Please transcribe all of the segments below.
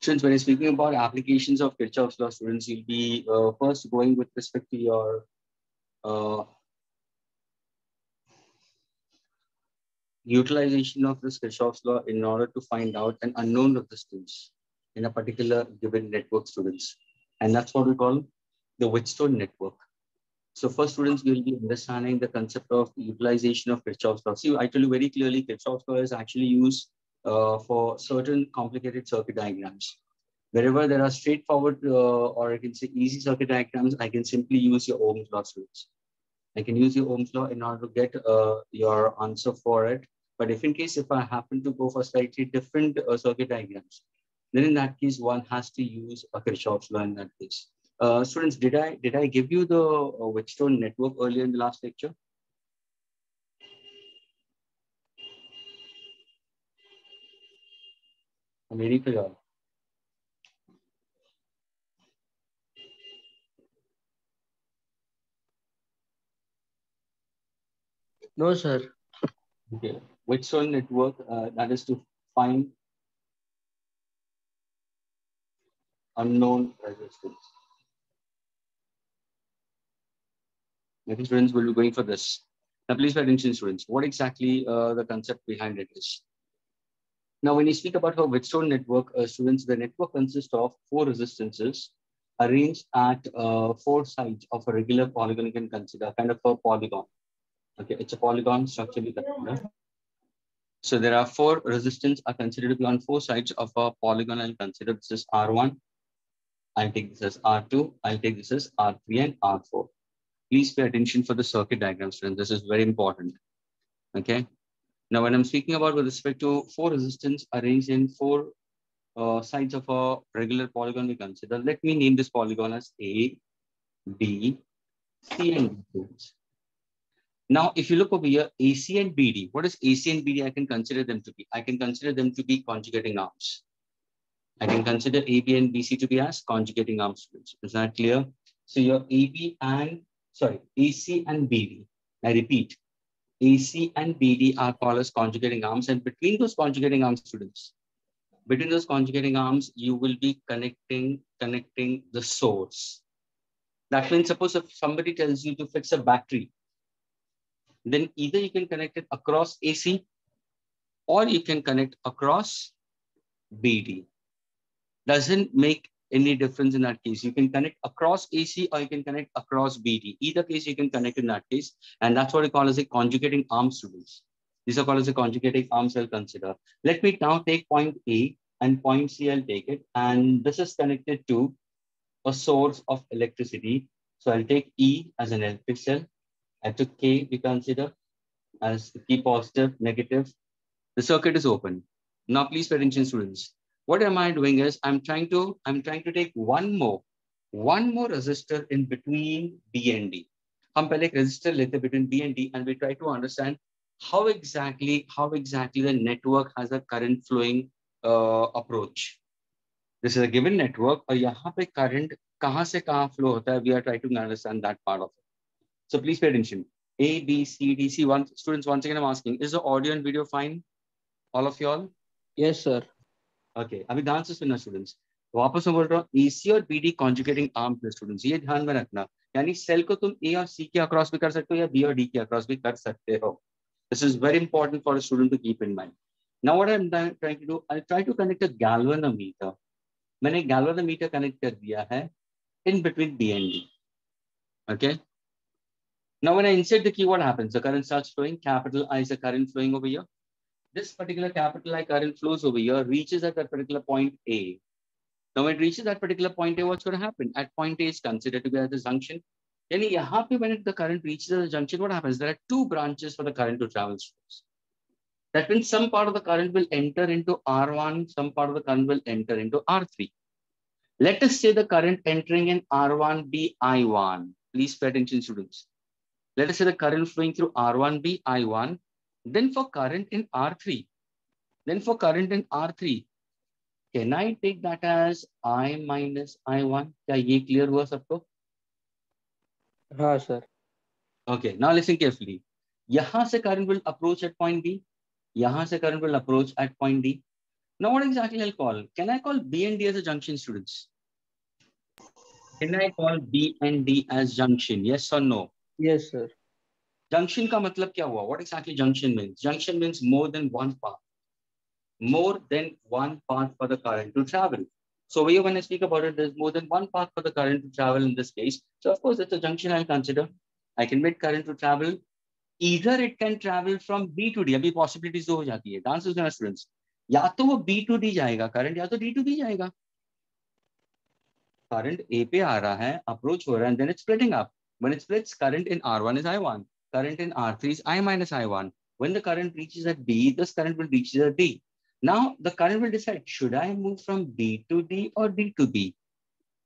Since when speaking about applications of Kirchhoff's law, students, you'll be first going with respect to your uh, utilization of this Kirchhoff's law in order to find out an unknown resistance in a particular given network, students. And that's what we call the Wheatstone network. So first, students, will be understanding the concept of utilization of Kirchhoff's law. See, I tell you very clearly, Kirchhoff's law is actually used for certain complicated circuit diagrams. Wherever there are straightforward or I can say easy circuit diagrams, I can simply use your Ohm's law, students. I can use your Ohm's law in order to get your answer for it. But if I happen to go for slightly different circuit diagrams, then in that case, one has to use a Kirchhoff's law in that case. Students, did I give you the Wheatstone network earlier in the last lecture? I'm waiting for y'all. No, sir. Okay. Wheatstone network, that is to find unknown resistance. I think students will be going for this. Now, please pay attention, students. What exactly the concept behind it is? Now, when you speak about a Wheatstone network, students, the network consists of four resistances arranged at four sides of a regular polygon. You can consider kind of a polygon. Okay, it's a polygon structurally considered. So there are four resistance are considered to be on four sides of a polygon. I'll consider this is R1. I'll take this as R2. I'll take this as R3 and R4. Please pay attention for the circuit diagram, students. This is very important. Okay. Now, when I'm speaking about with respect to four resistance arranged in four sides of a regular polygon, we consider. Let me name this polygon as A, B, C, and D. Now, if you look over here, AC and BD, what is AC and BD? I can consider them to be. I can consider them to be conjugating arms. I can consider AB and BC to be as conjugating arms. Is that clear? So your AC and BD. I repeat, AC and BD are called as conjugating arms, and between those conjugating arms, students, between those conjugating arms, you will be connecting the source. That means, suppose if somebody tells you to fix a battery, then either you can connect it across AC or you can connect across BD. Doesn't make any difference in that case. You can connect across AC or you can connect across BD. Either case you can connect in that case. And that's what we call as a conjugating arm, students. These are called as a conjugating arms. I'll consider. Let me now take point A and point C. I'll take it. And this is connected to a source of electricity. So I'll take E as an electric cell. I took K, we consider as the key positive, negative. The circuit is open. Now, please pay attention, students. What am I doing is I'm trying to take one more resistor in between B and D. हम पहले एक resistor लेते between B and D and we try to understand how exactly the network has a current flowing approach. This is a given network और यहाँ पे current कहाँ से कहाँ flow होता है. We are trying to understand that part of it. So please pay attention. A, B, C, D, C. Students, once again I'm asking, is the audio and video fine? All of y'all? Yes, sir. Okay. अभी ध्यान से सुनना students. वापस मैं बोल रहा हूँ AC और BD कॉन्जुगेटिंग आर्म्स है स्टूडेंट्स. ये ध्यान में रखना. यानी सेल को तुम A और C के अक्रॉस भी कर सकते हो या B और D के अक्रॉस भी कर सकते हो. This is very important for a student to keep in mind. Now what I'm trying to do, I try to connect a galvanometer. मैंने galvanometer connect कर दिया है in between B and D. Okay. Now when I insert the key, what happens? The current starts flowing. Capital I is the current flowing over here. This particular capital I current flows over here, reaches at that particular point A. Now when it reaches that particular point A, what's going to happen? At point A is considered to be at the junction. Then when the current reaches the junction, what happens? There are two branches for the current to travel through. That means some part of the current will enter into R1, some part of the current will enter into R3. Let us say the current entering in R1 be I1. Please pay attention, students. Let us say the current flowing through R1 be I1. Then for current in R3, can I take that as I minus I1? क्या ये clear हुआ सबको? हाँ, sir. Okay, now listen carefully. यहाँ से current will approach at point B. यहाँ से current will approach at point D. Now what exactly I'll call? Can I call B and D as a junction, students? Can I call B and D as junction? Yes or no? Yes, sir. Junction का मतलब क्या हुआ? What exactly junction means? Junction means more than one path. More than one path for the current to travel. So here when I speak about it, there's more than one path for the current to travel in this case. So of course, it's a junction I'll consider. I can make current to travel. Either it can travel from B to D. अभी possibilities दो हो जाती है. Dance is gonna students. या तो वो B to D जाएगा current, या तो D to B जाएगा. Current A पे आ रहा है, approach हो रहा है, and then it's splitting up. When it splits, current in R1 is I1. Current in R3 is I minus I1. When the current reaches at B, this current will reach at D. Now the current will decide, should I move from B to D or D to B?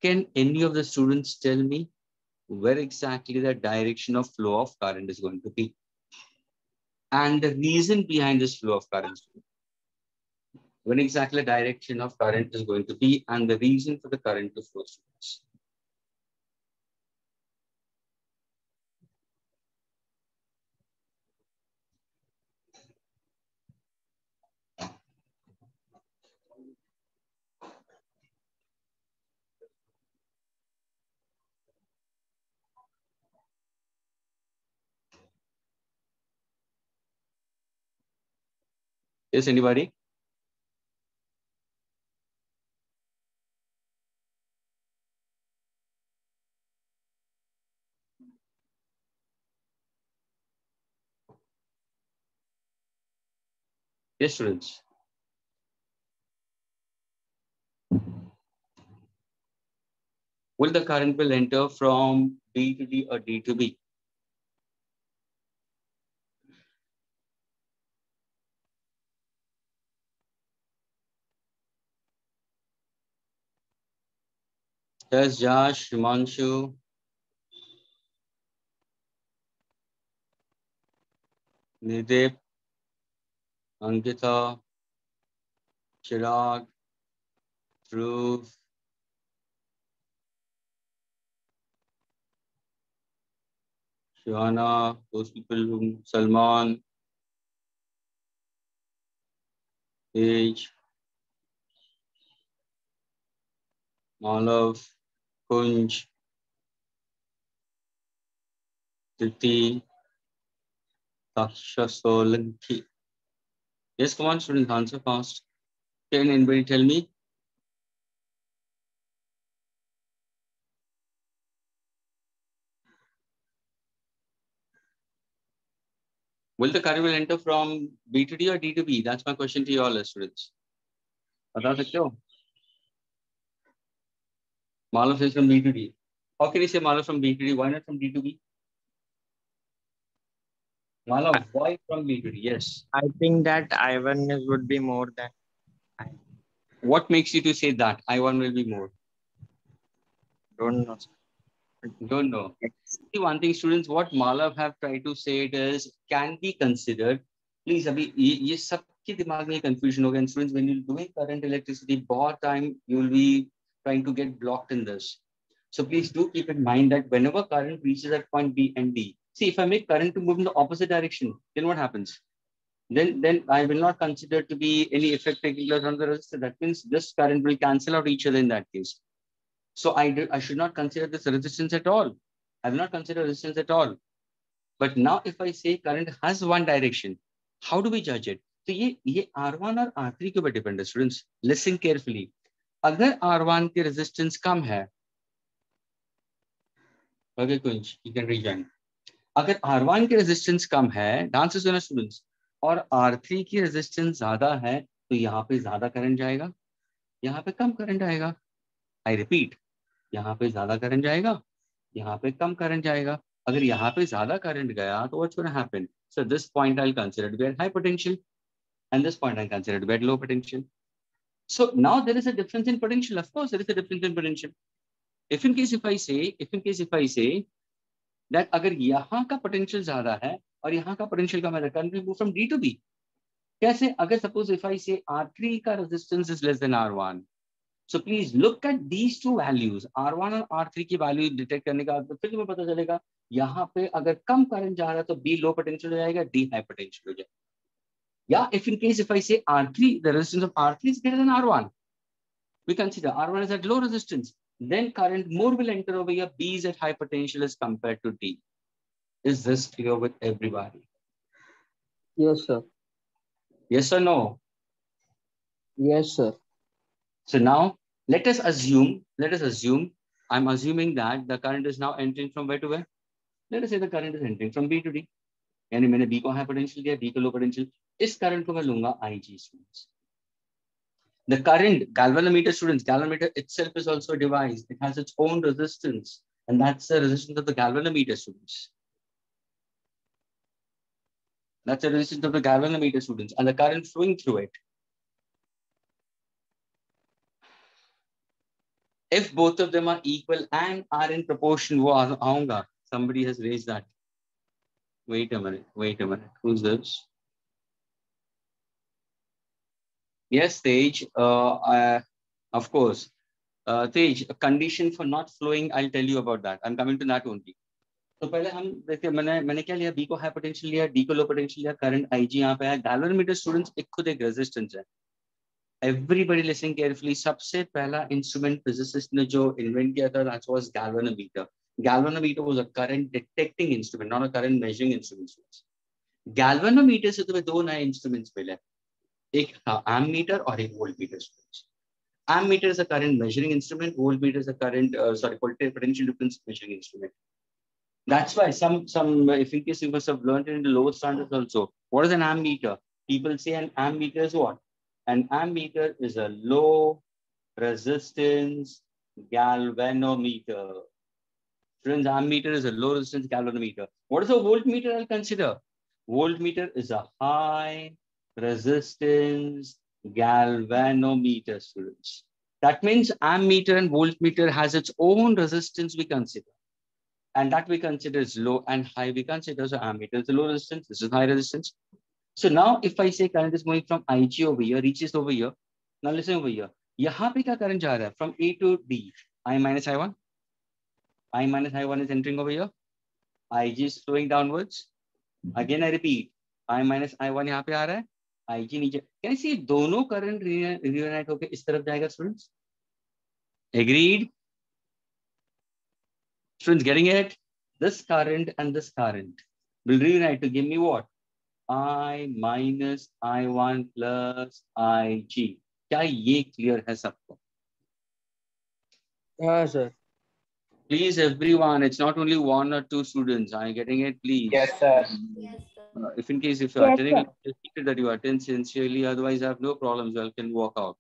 Can any of the students tell me where exactly the direction of flow of current is going to be? And the reason behind this flow of current. When exactly the direction of current is going to be and the reason for the current to flow. Students. Yes, anybody? Yes, students. Will the current will enter from B to D or D to B? Yes, Josh, Himanshu, Nidip, Ankita, Chirag, Dhruv, Shivana, those people whom Salman, Tej, Malav, Kunj, Titi, Taksha Solanki. Yes, come on, students, answer fast. Can anybody tell me? Will the current will enter from B to D or D to B? That's my question to you all, students. बता सकते हो? Malav is from B to D. How can you say Malav from B to D? Why not from D to B? Malav, why from B to D? Yes. I think that I1 would be more than I. What makes you to say that I1 will be more? Don't know. Don't know. See, one thing, students, what Malav have tried to say it is can be considered. Please, अभी ये सबके दिमाग में confusion होगा. And students, when you're doing current electricity, बहुत time you will be trying to get blocked in this. So please do keep in mind that whenever current reaches at point B and D, see if I make current to move in the opposite direction, then what happens? Then I will not consider to be any effect taking place on the resistor. That means this current will cancel out each other in that case. So I should not consider this resistance at all. I will not consider resistance at all. But now if I say current has one direction, how do we judge it? So ये R1 और R3 के ऊपर depend है students. Listen carefully. अगर R1 की resistance कम है, okay Kunj, you can rejoin. अगर R1 की resistance कम है, डांस सुना students, और R3 की resistance ज्यादा है, तो यहाँ पे ज्यादा करंट जाएगा, यहाँ पे कम करंट आएगा. I repeat, यहाँ पे ज्यादा करंट जाएगा, यहाँ पे कम करंट जाएगा. अगर यहाँ पे ज्यादा करंट गया तो what's going to happen? So this point I'll consider to be at high potential, and this point I consider to be at low potential. So now there is a difference in potential. Of course, there is a difference in potential. If in case if I say that अगर यहाँ का potential ज्यादा है और यहाँ का potential कम है, current will move from D to B. कैसे? अगर suppose if I say R3 का resistance is less than R1. So please look at these two values, R1 और R3 की value detect करने का तो फिर तुम्हें पता चलेगा यहाँ पे अगर कम करंट जा रहा है तो B low potential हो जाएगा, D high potential हो जाएगा. Yeah, if I say R3, the resistance of R3 is greater than R1. We consider R1 is at low resistance. Then current more will enter over here. B is at high potential as compared to D. Is this clear with everybody? Yes, sir. Yes or no? Yes, sir. So now let us assume, I'm assuming that the current is now entering from where to where? Let us say the current is entering from B to D. यानी मैंने B को high potential दिया, D को low potential. इस current को मैं लूंगा IG students. The current galvanometer students, galvanometer itself is also a device. It has its own resistance, and that's the resistance of the galvanometer students. That's the resistance of the galvanometer students, and the current flowing through it. If both of them are equal and are in proportion, wo aunga. Somebody has raised that. Wait a minute. Who's this? Yes, Tej. Of course. Tej, a condition for not flowing, I'll tell you about that. I'm coming to that only. तो पहले हम देखिए मैंने क्या लिया, B को high potential लिया, D को लो पोटेंशियल लिया, करंट आईजी यहाँ पे है. गैल्वेनोमीटर स्टूडेंट्स एक खुद एक रेजिस्टेंस है. Everybody listening carefully. सबसे पहला इंस्ट्रूमेंट फिजिसिस्ट ने जो इन्वेंट किया था, that was galvanometer. Galvanometer was a current detecting instrument, not a current measuring instrument. Galvanometer से तुम्हें दो नए इंस्ट्रूमेंट्स मिले, एक था ammeter और एक voltmeter. Ammeter is a current measuring instrument. Voltmeter is a current, potential difference measuring instrument. That's why if in case you must have learned it in the lower standards also. What is an ammeter? People say an ammeter is what? An ammeter is a low resistance galvanometer. Friends, ammeter is a low resistance galvanometer. What is a voltmeter? I'll consider. Voltmeter is a high resistance galvanometer, students. That means ammeter and voltmeter has its own resistance we consider. And that we consider is low, and high we consider. So ammeter is low resistance, this is high resistance. So now if I say current is going from IG over here, reaches over here. Now listen over here. यहाँ पे क्या current जा रहा है? From A to D, I minus I1. I minus I1 is entering over here. IG is flowing downwards. Again I repeat, I minus I1 यहाँ पे आ रहा है, IG नीचे. Can I see दोनों current reunite होके इस तरफ जाएगा, students? Agreed? Students getting it? This current and this current will reunite to give me what? I minus I1 plus IG. क्या ये clear है सबको? हाँ, sir. Please, everyone, it's not only one or two students. Are you getting it, please? Yes, sir. Yes, sir. If in case if you're attending, just keep that you attend sincerely. Otherwise, I have no problems. You can walk out.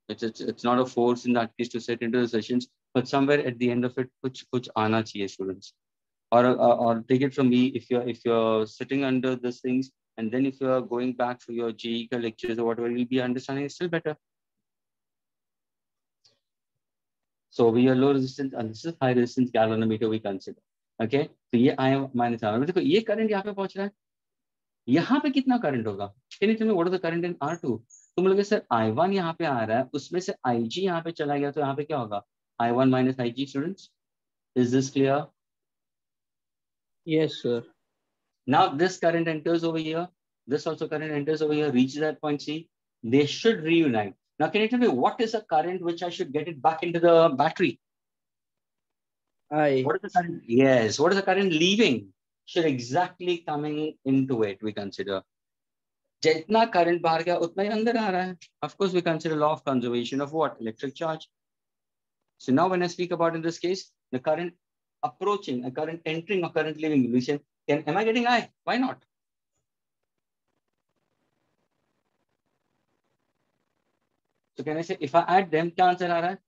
It's not a force in that case to sit into the sessions, but somewhere at the end of it, kuch aana chahiye, students. Or take it from me, if you're sitting under these things, and then if you're going back for your JEE lectures or whatever, you'll be understanding it still better. So we are low resistance and this is high resistance galvanometer we consider. Okay, so ये I minus R1. देखो ये current यहाँ पे पहुँच रहा है. यहाँ पे कितना current होगा? Can you tell me what is the current in R2? तुम लोग सर I1 यहाँ पे आ रहा है, उसमें से IG यहाँ पे चला गया, तो यहाँ पे क्या होगा? I1 minus IG, students. Is this clear? Yes, sir. Now this current enters over here. This also current enters over here, reaches that point C. They should reunite. Now, can you tell me what is the current which I should get it back into the battery? I. What is the current? Yes. What is the current leaving? Should exactly coming into it, we consider. जितना current बाहर गया उतना ही अंदर आ रहा है. Of course, we consider law of conservation of what? Electric charge. So now when I speak about in this case, the current approaching, a current entering or current leaving, we say, am I getting I? Why not? So can I say, if I add them, क्या answer आ रहा है?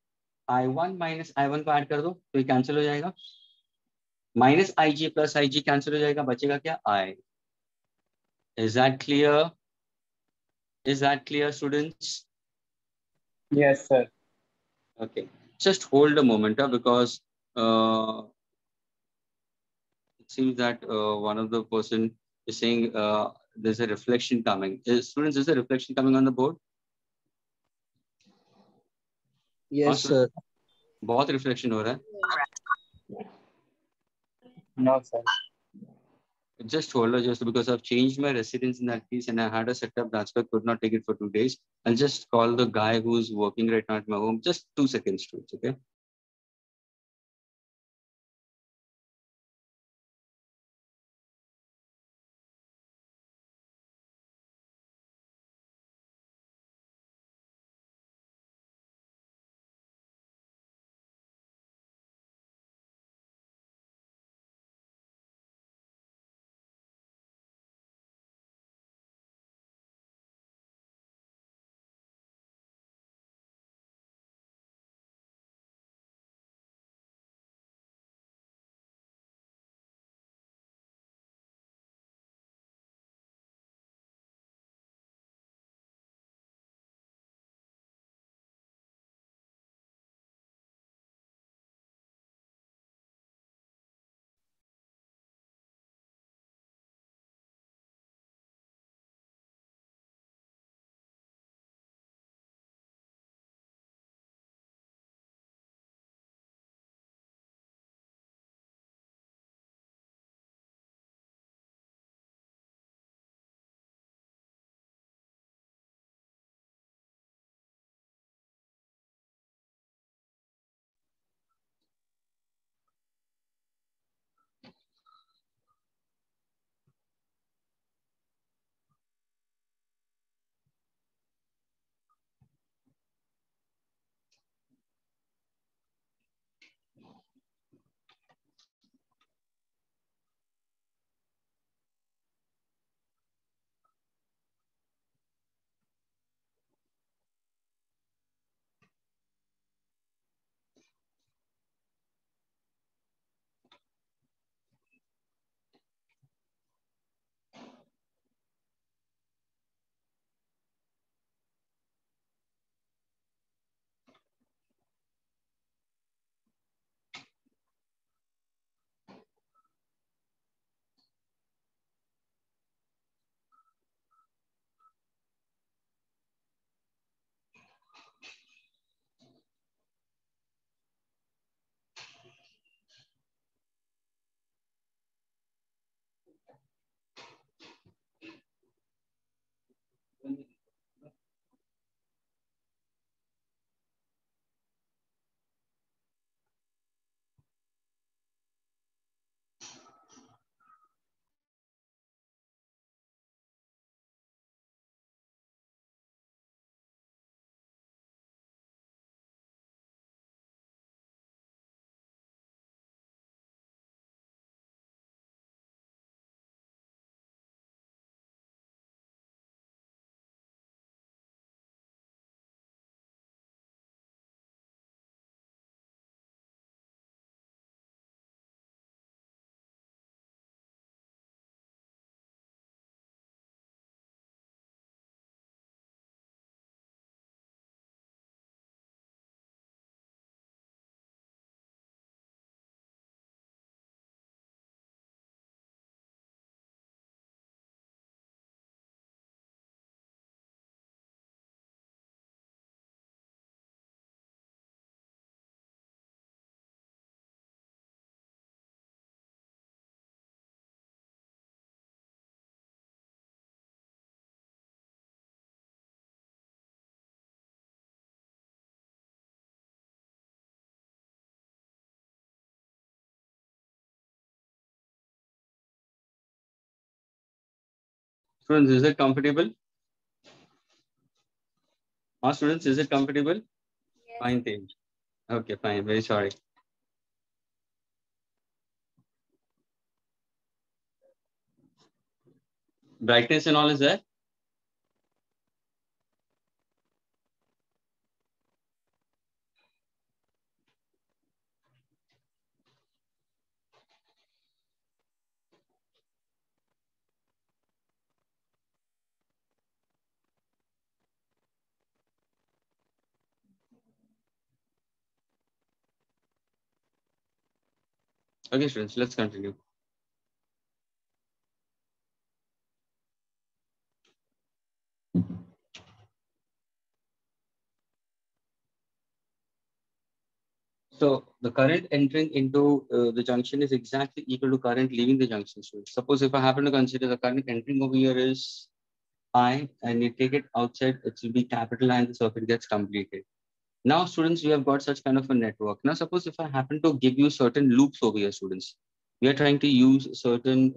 I1 minus I1 को add कर दो तो ये cancel हो जाएगा. Minus IG plus IG cancel हो जाएगा, बचेगा क्या? I. Is that clear? Is that clear, students? Yes, sir. Okay. Just hold a moment, because it seems that one of the person is saying there's a reflection coming. Students, is a reflection coming on the board? Yes, sir. बहुत reflection हो रहा है. No, sir. Just hold on, just because I've changed my residence in that case and I had a setup. That's why I could not take it for 2 days. I'll just call the guy who's working right now at my home. Just 2 seconds, students, okay? Students, is it comfortable? Students, is it comfortable? Yes. Fine, team. Okay, fine. Very sorry. Brightness and all is there? Okay, students, let's continue. So the current entering into the junction is exactly equal to current leaving the junction. So suppose if I happen to consider the current entering over here is I and you take it outside, it will be capital I and the circuit gets completed. Now, students, we have got such kind of a network. Now, suppose if I happen to give you certain loops over here, students, we are trying to use certain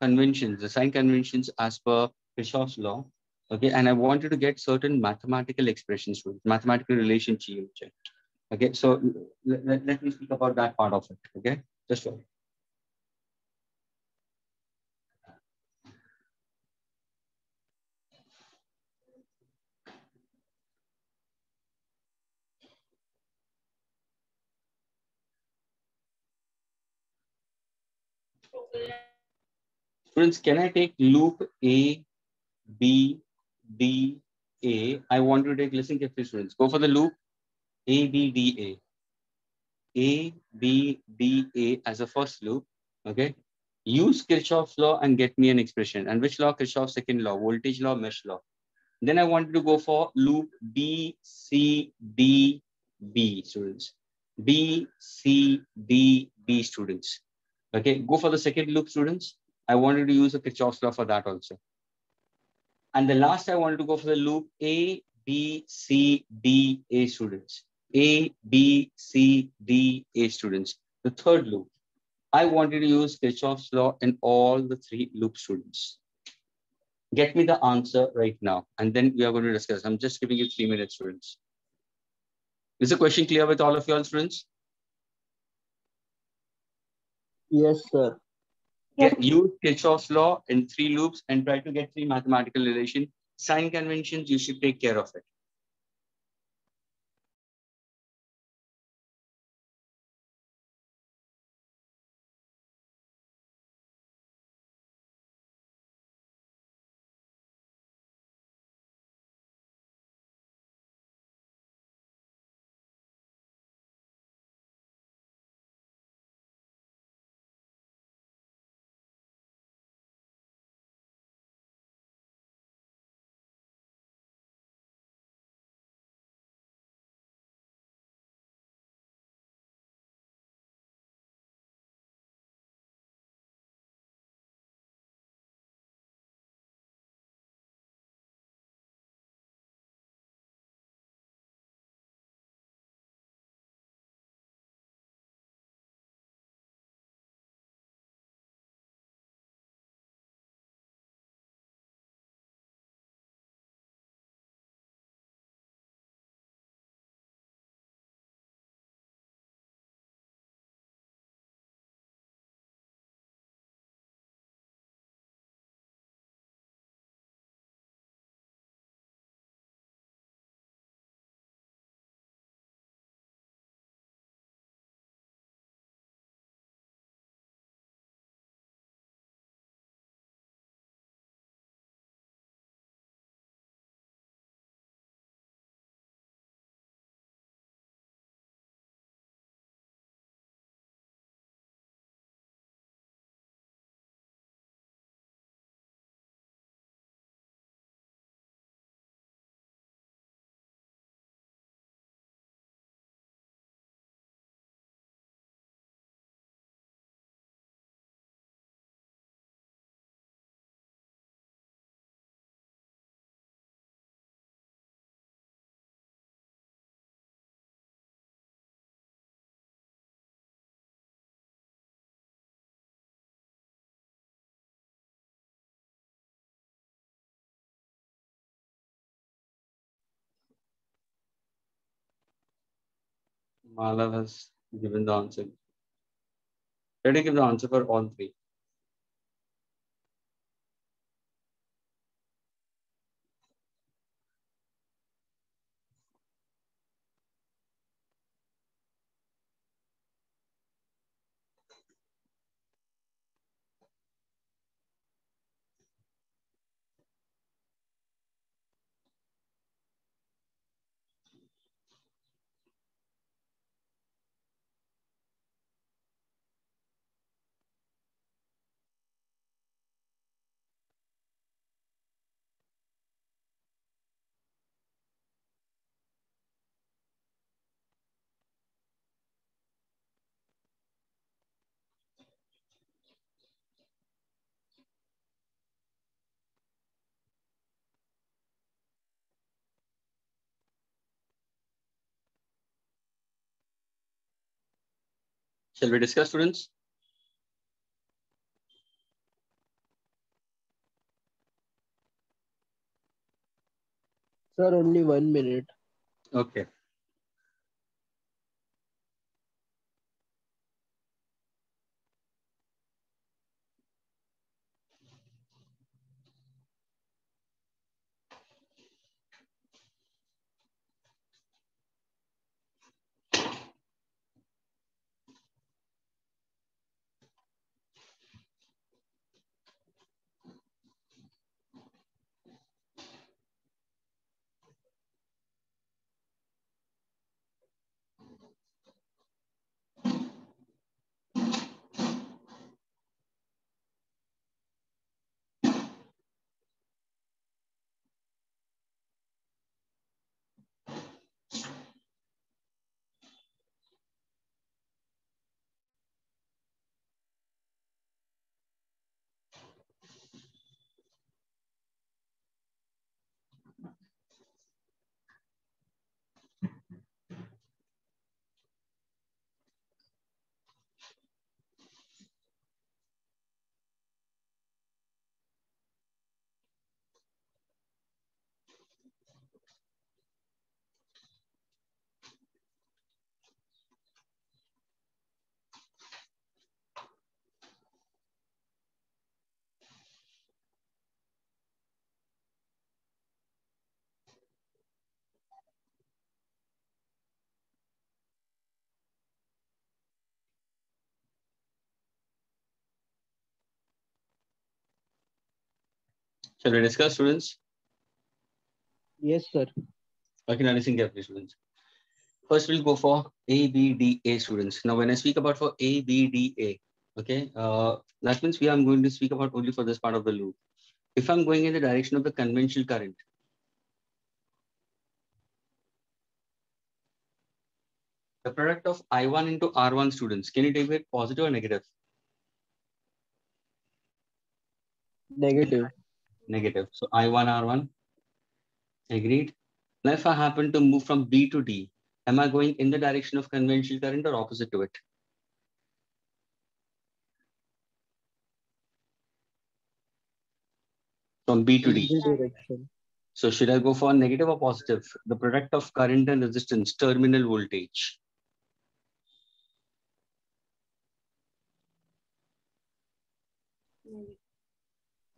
conventions, the sign conventions as per Kirchhoff's law. Okay, and I wanted to get certain mathematical expressions, mathematical relationship. Okay, so let me speak about that part of it. Okay, just one. Students, can I take loop A, B, D, A? I want to take, listen carefully, students. Go for the loop A, B, D, A. A, B, D, A as a first loop. Okay. Use Kirchhoff's law and get me an expression. And which law? Kirchhoff's second law, voltage law, mesh law. Then I wanted to go for loop B, C, D, B, students. B, C, D, B, students. Okay. Go for the second loop, students. I wanted to use a Kirchhoff's law for that also. And the last, I wanted to go for the loop A, B, C, D, A, students. A, B, C, D, A, students. The third loop, I wanted to use Kirchhoff's law in all the three loop, students. Get me the answer right now, and then we are going to discuss. I'm just giving you 3 minutes, students. Is the question clear with all of you all, students? Yes, sir. Use Kirchhoff's law in 3 loops and try to get 3 mathematical relation. Sign conventions, you should take care of it. Malav has given the answer. Let me give the answer for all 3. Shall we discuss, students? Sir, only 1 minute. Okay. Shall we discuss, students? Yes, sir. Okay, now listen carefully, students. First, we'll go for ABDA, students. Now, when I speak about for ABDA, okay, that means I'm going to speak about only for this part of the loop. If I'm going in the direction of the conventional current, the product of I1 into R1, students, can you take it positive or negative? Negative. Negative. So I1, R1, agreed. Now, if I happen to move from B to D, am I going in the direction of conventional current or opposite to it? From B to In D. the direction. So should I go for negative or positive? The product of current and resistance, terminal voltage.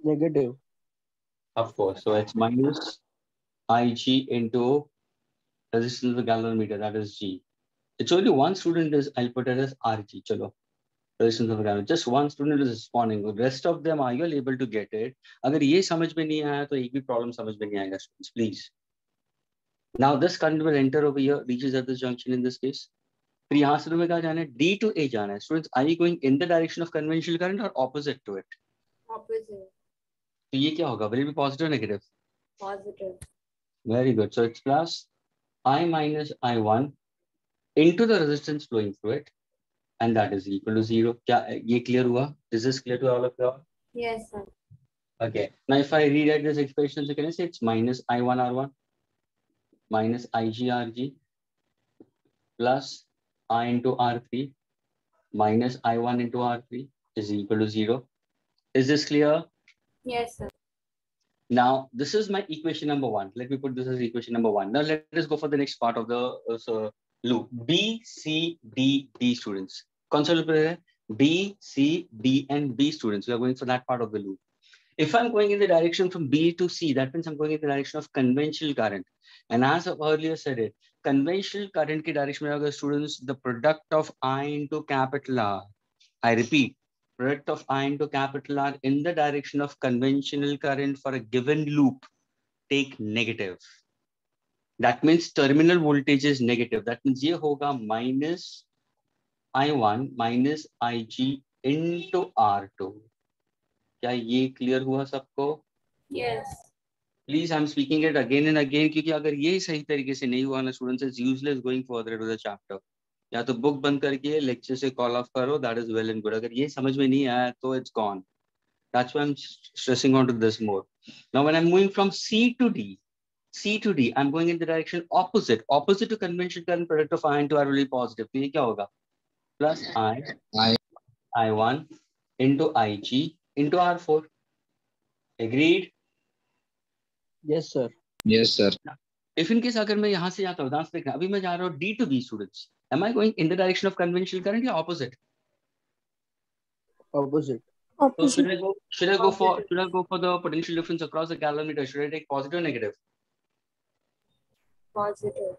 Negative. Of course. So it's minus Ig into resistance of the galvanometer, that is G. It's only one student is, I'll put it as RG. Chalo. Resistance of the galvanometer. Just one student is responding. The rest of them, are you able to get it? अगर ये समझ में नहीं आया तो एक भी problem समझ में नहीं आएगा, students, please. Now this current will enter over here, reaches at this junction in this case. फिर यहाँ से तुम्हें कहाँ जाना है? D to A जाना है. Students, are you going in the direction of conventional current or opposite to it? Opposite. तो ये क्या होगा? Will it be positive or negative? Positive. Very good. So it's plus I minus I1 into the resistance flowing through it, and that is equal to 0. क्या ये clear हुआ? Is this clear to all of you all? Yes, sir. Okay. Now if I rewrite this expression, so can I say it's minus I1 R1 minus IG RG plus I into R3 minus I1 into R3 is equal to 0. Is this clear? Yes, sir. Now, this is my equation number 1. Let me put this as equation number 1. Now, let us go for the next part of the loop. B, C, D, D students. Console B, C, D, and B students. We are going for that part of the loop. If I'm going in the direction from B to C, that means I'm going in the direction of conventional current. And as I earlier said it, conventional current ki direction mein agar students, the product of I into capital R. I repeat, product of I into capital R in the direction of conventional current for a given loop, take negative. That means terminal voltage is negative. That means ये होगा minus I1 minus IG into R2. क्या ये clear हुआ सबको? Yes. Please, I'm speaking it again and again क्योंकि अगर ये सही तरीके से नहीं हुआ ना students, it's useless going further to the chapter. या तो बुक बंद करके लेक्चर से कॉल ऑफ करो, that is well and good. अगर ये समझ में नहीं आया तो it's gone. That's why I'm stressing on to this more. Now, when I'm moving from C to D, I'm going in the direction opposite to conventional current, product of I into R will be positive. तो ये क्या होगा? plus I1 into IG into R4. Agreed? Yes, sir. Yes, sir. If in case अगर मैं यहाँ से जाता हूँ, ध्यान से देखना, अभी मैं जा रहा हूँ D to B students. Am I going in the direction of conventional current या opposite? Opposite. So Opposite. should I go for the potential difference across the galvanometer? Should I take positive or negative? Positive.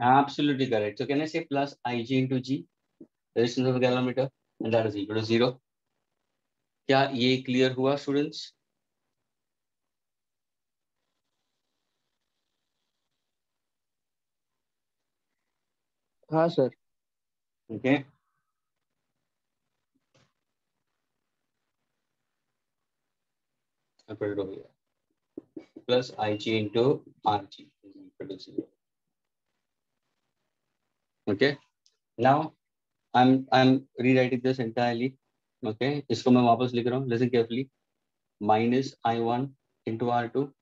Absolutely correct. So can I say plus Ig into G, resistance of the galvanometer, and that is equal to 0. क्या ये clear हुआ students? हाँ sir. Okay. I put it over here. Plus Ig into Rg is equal to 0. Okay. Now I'm rewriting this entirely. Okay. इसको मैं वापस लिख रहा हूँ. Listen carefully. Minus I1 into R2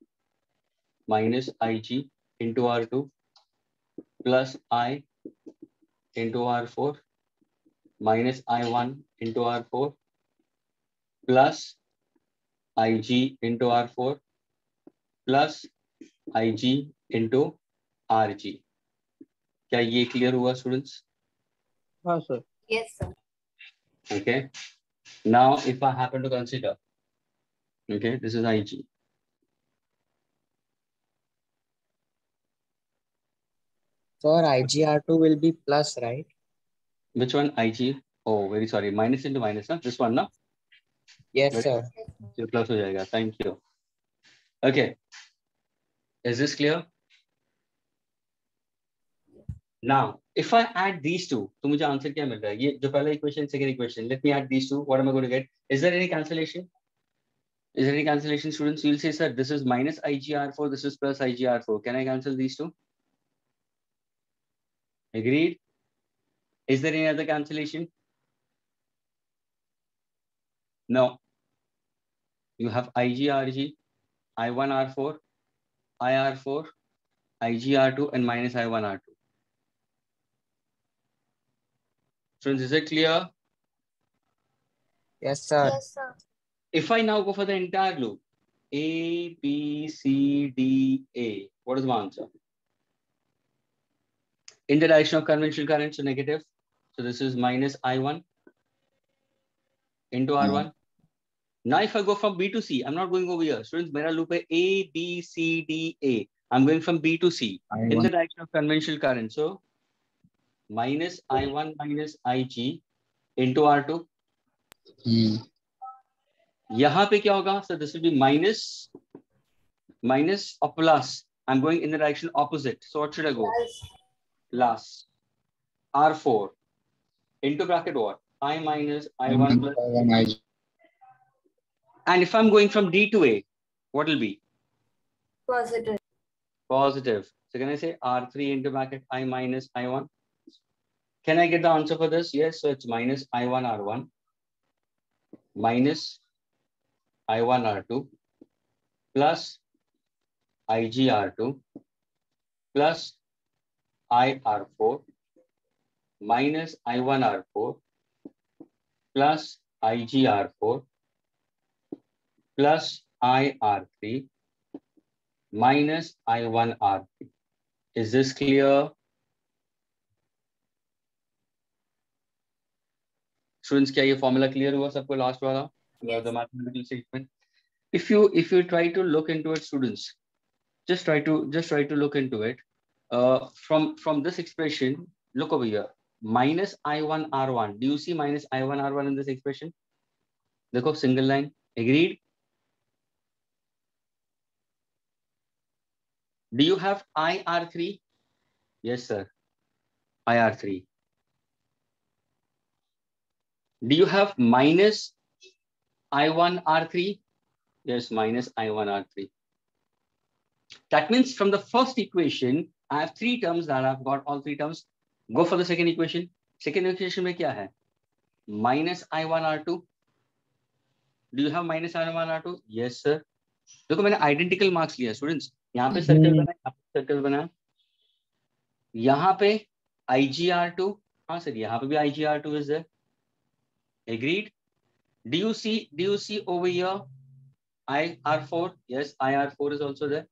minus Ig into R2 plus I into R4 minus I1 into R4 plus Ig into R4 plus Ig into Rg. क्या ये clear हुआ students? हाँ sir. Yes, sir. Okay. Now if I happen to consider, okay, this is Ig. Sir, IGR2 will be plus, right? Which one? Ig? Oh, very sorry. Minus into minus, huh? This one, no? Yes, Very sir. So plus हो जाएगा. Thank you. Okay. Is this clear? Now, if I add these two, तो मुझे answer क्या मिल रहा है? ये जो पहला equation, second equation. Let me add these two. What am I going to get? Is there any cancellation? Is there any cancellation, students? You'll say, sir, this is minus IGR4, this is plus IGR4. Can I cancel these two? Agreed? Is there any other cancellation? No. You have IGRG, I1R4, IR4, IGR2, and minus I1R2. Students, is it clear? Yes, sir. Yes, sir. If I now go for the entire loop, A, B, C, D, A, what is my answer? In the direction of conventional current, so negative. So this is minus I1 into R1. Now if I go from B to C, I'm not going over here. Students, mera loop hai A, B, C, D, A. I'm going from B to C in the direction of conventional current. So minus I1 minus IG into R2. यहाँ पे क्या होगा? So this will be minus or plus. I'm going in the direction opposite. So what should I go? Plus R4 into bracket what? I minus I1 plus. And if I'm going from D to A, what will be? Positive. Positive. So can I say R3 into bracket I minus I1? Can I get the answer for this? Yes. So it's minus I1 R1 minus I1 R2 plus IG R2 plus I R4 minus I1 R4 plus IG R4 plus I R3 minus I1 R3. Is this clear? Students, क्या ये formula clear हुआ सबको last वाला? Yes. The mathematical statement. If you try to look into it, students, just try to look into it. From this expression, look over here. Minus I1 R1. Do you see minus I1 R1 in this expression? देखो single line. Agreed? Do you have IR3? Yes, sir. IR3. Do you have minus I1 R3? Yes, minus I1 R3. That means from the first equation, I have three terms that I've got all three terms. Go for the second equation. Second equation में क्या है? Minus I1 R2. Do you have minus I1 R2? Yes, sir. देखो मैंने identical marks लिया students. यहाँ पे circle बनाया, यहाँ पे circle बनाया. यहाँ पे IGR2 हाँ सर, यहाँ पे भी IGR2 is there. Agreed. Do you see over here IR4? Yes, IR4 is also there.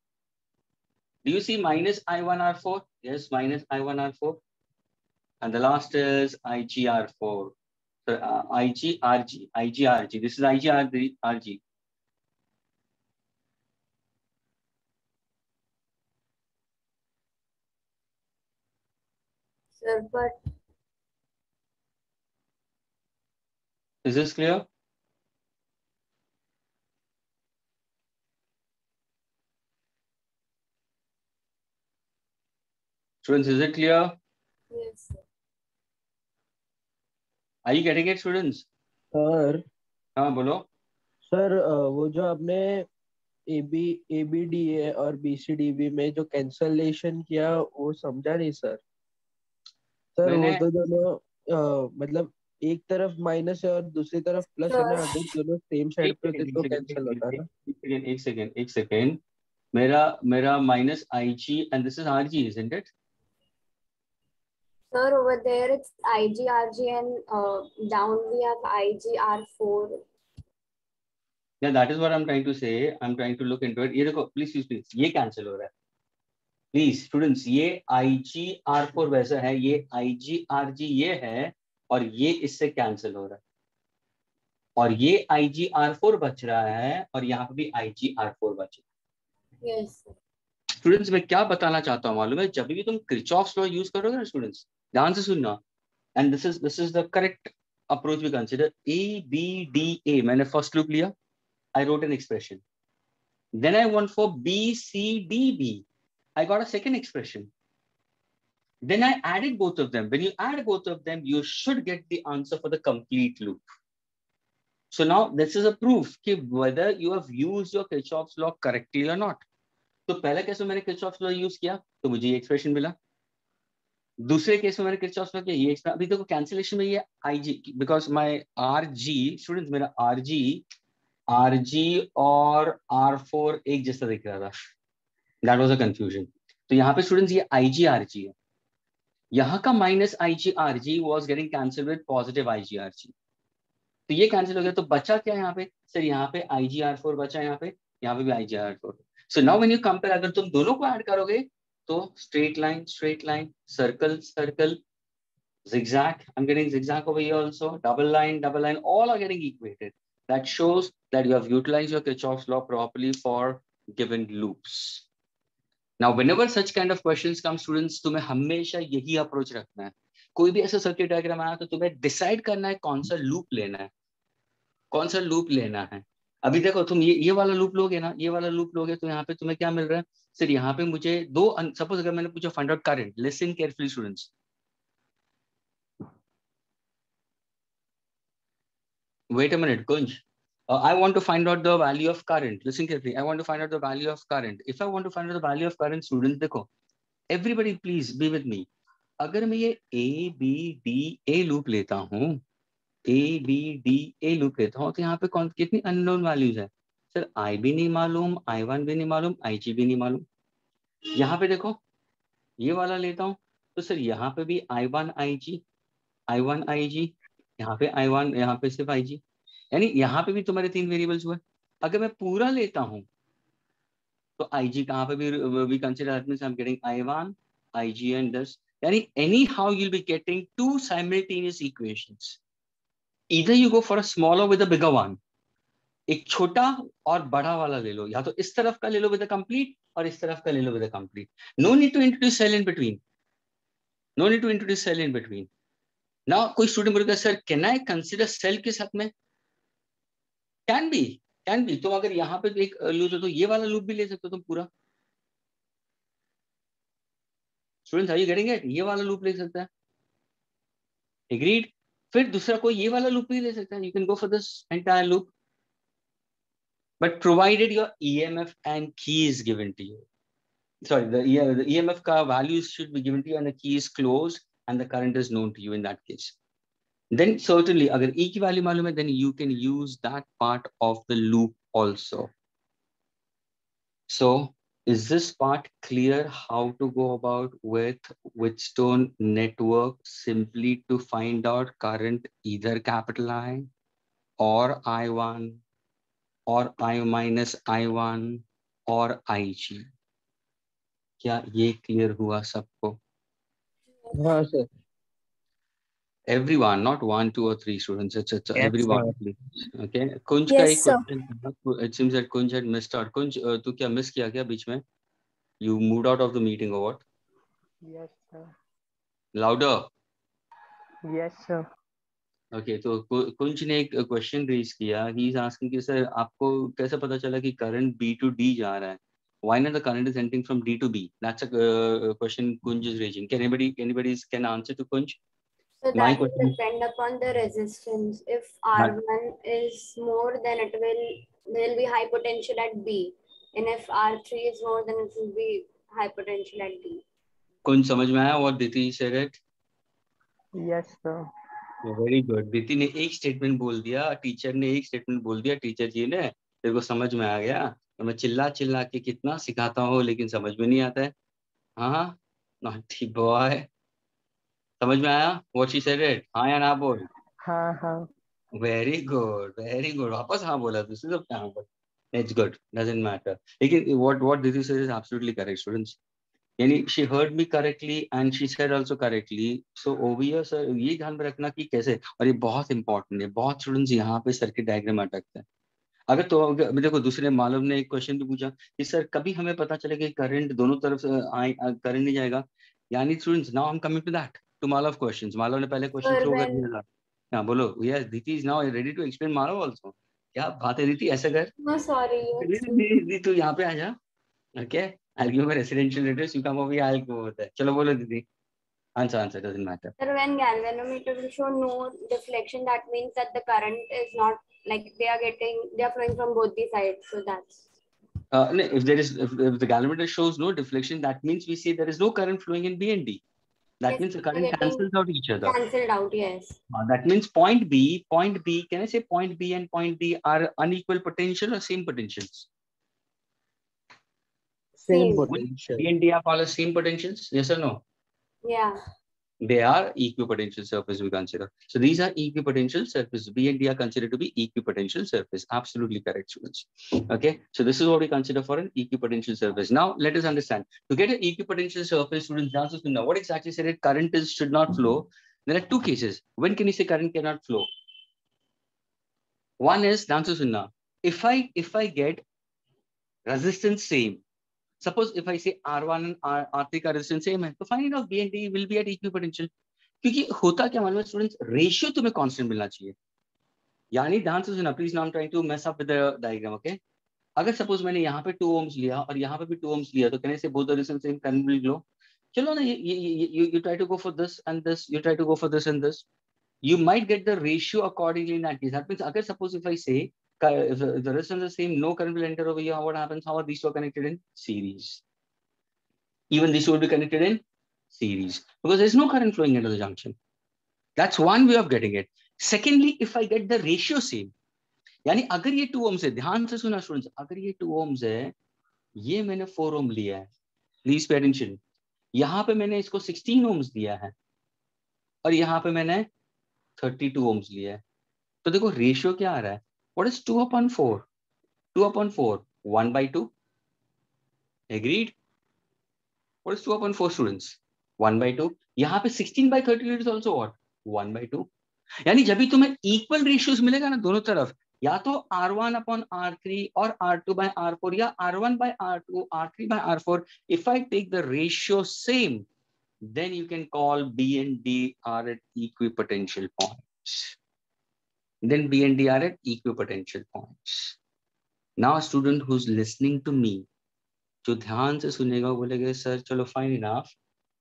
Do you see minus I1R4? Yes, minus I1R4. And the last is IGR4. So IGRG. This is IGRG. Sir, but Is this clear? Students, is it clear? yes, sir. Are you getting it, students? Sir हाँ बोलो. Sir वो जो आपने ABDA और BCDB में जो cancellation किया वो समझा नहीं सर. सर वो मैंने तो दोनों मतलब एक तरफ माइनस है और दूसरी तरफ प्लस है ना. अगर दोनों सेम साइड पे होते तो कैंसिल होता ना. एक सेकेंड. मेरा minus IG and this is RG, isn't it? Sir, over there it's IGRG and down we have IGR4. Yeah, that is what I'm trying to say. I'm trying to look into it. ये देखो, please, ये cancel हो रहा है. Please, students, ये IGR4 वैसा है, ये IGRG ये है, और ये इससे cancel हो रहा है. और ये IGR4 बच रहा है, और यहाँ पे भी IGR4 बच रहा है. Yes, sir. स्टूडेंट्स, मैं क्या बताना चाहता हूँ मालूम है, जब भी तुम किरचॉफ्स लॉ यूज करोगे ना स्टूडेंट्स, ध्यान से सुनना. And this is the correct approach we consider. ABDA मैंने फर्स्ट लूप लिया, I wrote an expression. Then I went for BCDB. I got a second expression. Then I added both of them. When you add both of them, you should get the answer for the complete loop. So now this is a proof कि whether you have used your Kirchhoff's law correctly or not. तो पहले case में मैंने Kirchhoff's law use किया तो मुझे ये expression मिला. दूसरे केस में मैंने किरचॉफ्स लॉ किया, ये एक्सप्रेशन. अभी देखो कैंसिलेशन में ये IG, because my RG students, मेरा RG और R4 एक जैसा दिख रहा था. That was a confusion. तो यहाँ पे स्टूडेंट्स ये IGRG है. यहाँ का minus IGRG was getting cancel with positive IGRG. तो ये कैंसिल हो गया. तो बचा क्या यहाँ पे सर? यहाँ पे IGR4 बचा, यहाँ पे भी IGR4. So now when you compare, अगर तुम दोनों को ऐड करोगे तो straight line, circle, zigzag. I'm getting zigzag over here also. Double line, all are getting equated. That shows that you have utilized your Kirchhoff's law properly for given loops. Now whenever such kind of questions come, students, तुम्हें हमेशा यही approach रखना है. कोई भी ऐसा circuit diagram आया तो तुम्हें डिसाइड करना है कौन सा लूप लेना है. अभी देखो, तुम ये वाला लूप लोगे ना, ये वाला लूप लोगे तो यहाँ पे तुम्हें क्या मिल रहा है सर? यहाँ पे मुझे दो, सपोज अगर मैंने पूछा find out current, listen carefully students. Wait a minute Kunj. I want to find out the value of current. Listen carefully. I want to find out the value of current. If I want to find out the value of current, students, देखो, everybody please be with me. अगर मैं ये ABDA loop लेता हूँ, ABDA loop लेता हूँ, तो यहाँ पे कितनी अननोन वैल्यूज है सर? I भी नहीं मालूम, I1 भी नहीं मालूम, IG भी नहीं मालूम. यहाँ पे देखो, ये वाला लेता हूँ तो सर यहाँ पे भी I1 IG, यहाँ पे I1, यहाँ पे सिर्फ IG. यानी यहाँ पे भी तुम्हारे 3 वेरिएबल्स हुए. अगर मैं पूरा लेता हूँ तो IG कहाँ पे भी consider that means I am getting I1, IG and this. यानी anyhow you will be getting 2 simultaneous equations. Either you go for a smaller with a bigger one. एक छोटा और बड़ा वाला ले लो, या तो इस तरफ का ले लो विद अ कंप्लीट और इस तरफ का ले लो with a complete. No need to introduce cell in between. Now कोई स्टूडेंट बोलेगा sir can I consider cell के साथ में? Can be. तो अगर यहाँ पे एक लूप है तो ये वाला लूप भी ले सकते हो तुम पूरा. Students, are you getting it? ये वाला लूप ले सकता है. एग्रीड. फिर दूसरा कोई ये वाला लूप भी ले सकता है. You can go for this entire loop. But provided your EMF and key is given to you. Sorry, the EMF ka values should be given to you and the key is closed and the current is known to you in that case. Then certainly, agar E ki value malum hai, then you can use that part of the loop also. So Is this part clear how to go about with Wheatstone network simply to find out current either capital I or I1 or I minus I1 or IG? क्या ये clear हुआ सबको? हाँ sir. Everyone, not 1, 2 or 3 students. It's Yes, everyone. sir. Please. Okay. Kunj का Yes, एक sir. question. It seems that Kunj had missed out. Kunj, तू क्या miss किया क्या बीच में? You moved out of the meeting or what? Yes, sir. Louder. Yes, sir. Okay. तो कुंज ने एक question raise किया. He is asking कि sir आपको कैसे पता चला कि current B to D जा रहा है? Why not the current is entering from D to B? That's a question Kunj is raising. Can anybody can answer to Kunj? So My that will question. depend upon the resistance. If R1 is more, then there will be high potential at B. And if R3 is more, then it will be high potential at D. कुंज समझ में आया what Diti said it? Yes, sir. Very good. Diti ने एक statement बोल दिया, teacher ने एक statement बोल दिया, टीचर जी ने, तेरे को समझ में आ गया. और मैं चिल्ला चिल्ला के कितना सिखाता हूँ लेकिन समझ में नहीं आता है. हाँ, नॉटी बॉय. समझ में आया व्हाट शी सेड इट? हाँ या ना बोल. हाँ हाँ. Very good, very good. वापस हाँ बोला दूसरी सब क्या बोल. It's good, doesn't matter. लेकिन व्हाट दीदी said is absolutely correct students. यानी she heard me correctly and she said also correctly. So over here sir ये ध्यान में रखना कि कैसे, और ये बहुत इंपॉर्टेंट है. बहुत स्टूडेंट्स यहाँ पे सर्किट डायग्राम अटकते हैं. अगर तो देखो दूसरे मालूम ने एक क्वेश्चन भी पूछा कि सर कभी हमें पता चले कि करंट दोनों तरफ करंट नहीं जाएगा. यानी students now I am coming to that to Malav questions. Malav ने पहले क्वेश्चन थ्रो कर दिया था. हाँ बोलो. Yes Diti is now ready to explain Malav also. क्या बात है दीति, ऐसा कर. No, sorry. दीदी तू यहाँ पे आ जा. Okay, I'll give you a residential address. You come over here, I'll go over there. चलो बोलो दीदी. Answer doesn't matter. Sir, when galvanometer will show no deflection, that means that the current is not like they are flowing from both the sides. So that's. If the galvanometer shows no deflection, that means we say there is no current flowing in B and D. That Yes, means the current cancels out each other. Cancelled out, yes. That means point B, can I say point B and point D are unequal potential or same potentials? Same potential. B and D are follow same potentials? Yes or no? Yeah. They are equipotential surface we consider. So these are equipotential surface. B and D are considered to be equipotential surface. Absolutely correct, students. Okay. So this is what we consider for an equipotential surface. Now let us understand. To get an equipotential surface, students, answers to know what exactly said it. Current should not flow. There are two cases. When can you say current cannot flow? One is answers to know. If I get resistance same. Suppose if I say R1 and R3 का resistance same है, तो find out B and D will be at equipotential. क्योंकि होता क्या मालूम है students, ratio तुम्हें constant मिलना चाहिए. यानी ध्यान से सुनना please. Now I am trying to mess up with the diagram. Okay, अगर सपोज मैंने यहाँ पे 2 ohms लिया और यहाँ पे भी 2 ohms लिया, तो कहने से both the resistance same current will flow. चलो ना, you try to go for this and this, you try to go for this and this, you might get the ratio accordingly in that case. That means agar suppose if I say if the resistance is same, no current will enter over here, what happens? How are these two connected in series? Even these two will be connected in series because there's no current flowing into the junction. That's one way of getting it. Secondly, if I get the ratio same, यानी अगर ये 2 ohms है, ध्यान से सुना students, अगर ये 2 ohms है, ये मैंने 4 ohm लिया है, प्लीज पे अटेंशन. यहाँ पे मैंने इसको 16 ohms दिया है और यहाँ पे मैंने 32 ohms लिया है. तो देखो रेशियो क्या आ रहा है. What is 2/4? 2/4, 1/2. Agreed? What is 2/4 students? 1/2. यहाँ पे 16/32 is also what? 1/2. यानी जब भी तुम्हें इक्वल रेशियोज मिलेगा ना दोनों तरफ, या तो R1/R3 और R2/R4 या R1/R2, R3/R4, if I take the ratio same, then you can call B and D are at equipotential points. Then B and D are at equipotential points. Now a student who's listening to me, जो ध्यान से सुनेगा वो बोलेगा sir चलो fine enough,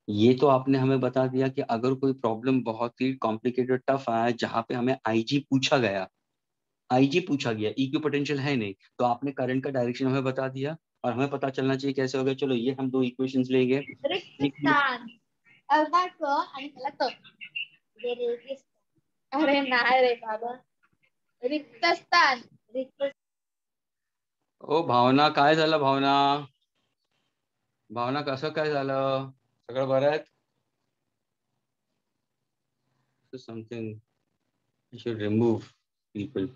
ये तो आपने हमें बता दिया कि अगर कोई प्रॉब्लम बहुत ही कॉम्प्लिकेटेड टफ आया जहां पे हमें आईजी पूछा गया, आईजी पूछा गया, इक्वी पोटेंशियल है नहीं, तो आपने करंट का डायरेक्शन हमें बता दिया और हमें पता चलना चाहिए कैसे होगा. चलो ये हम 2 इक्वेशंस लेंगे. अरे नाही रे बाबा, रिक्त स्थान. ओ भावना, काय झालं भावना? भावना कसं काय झालं? सगळं बरं आहे? Something I should remove people.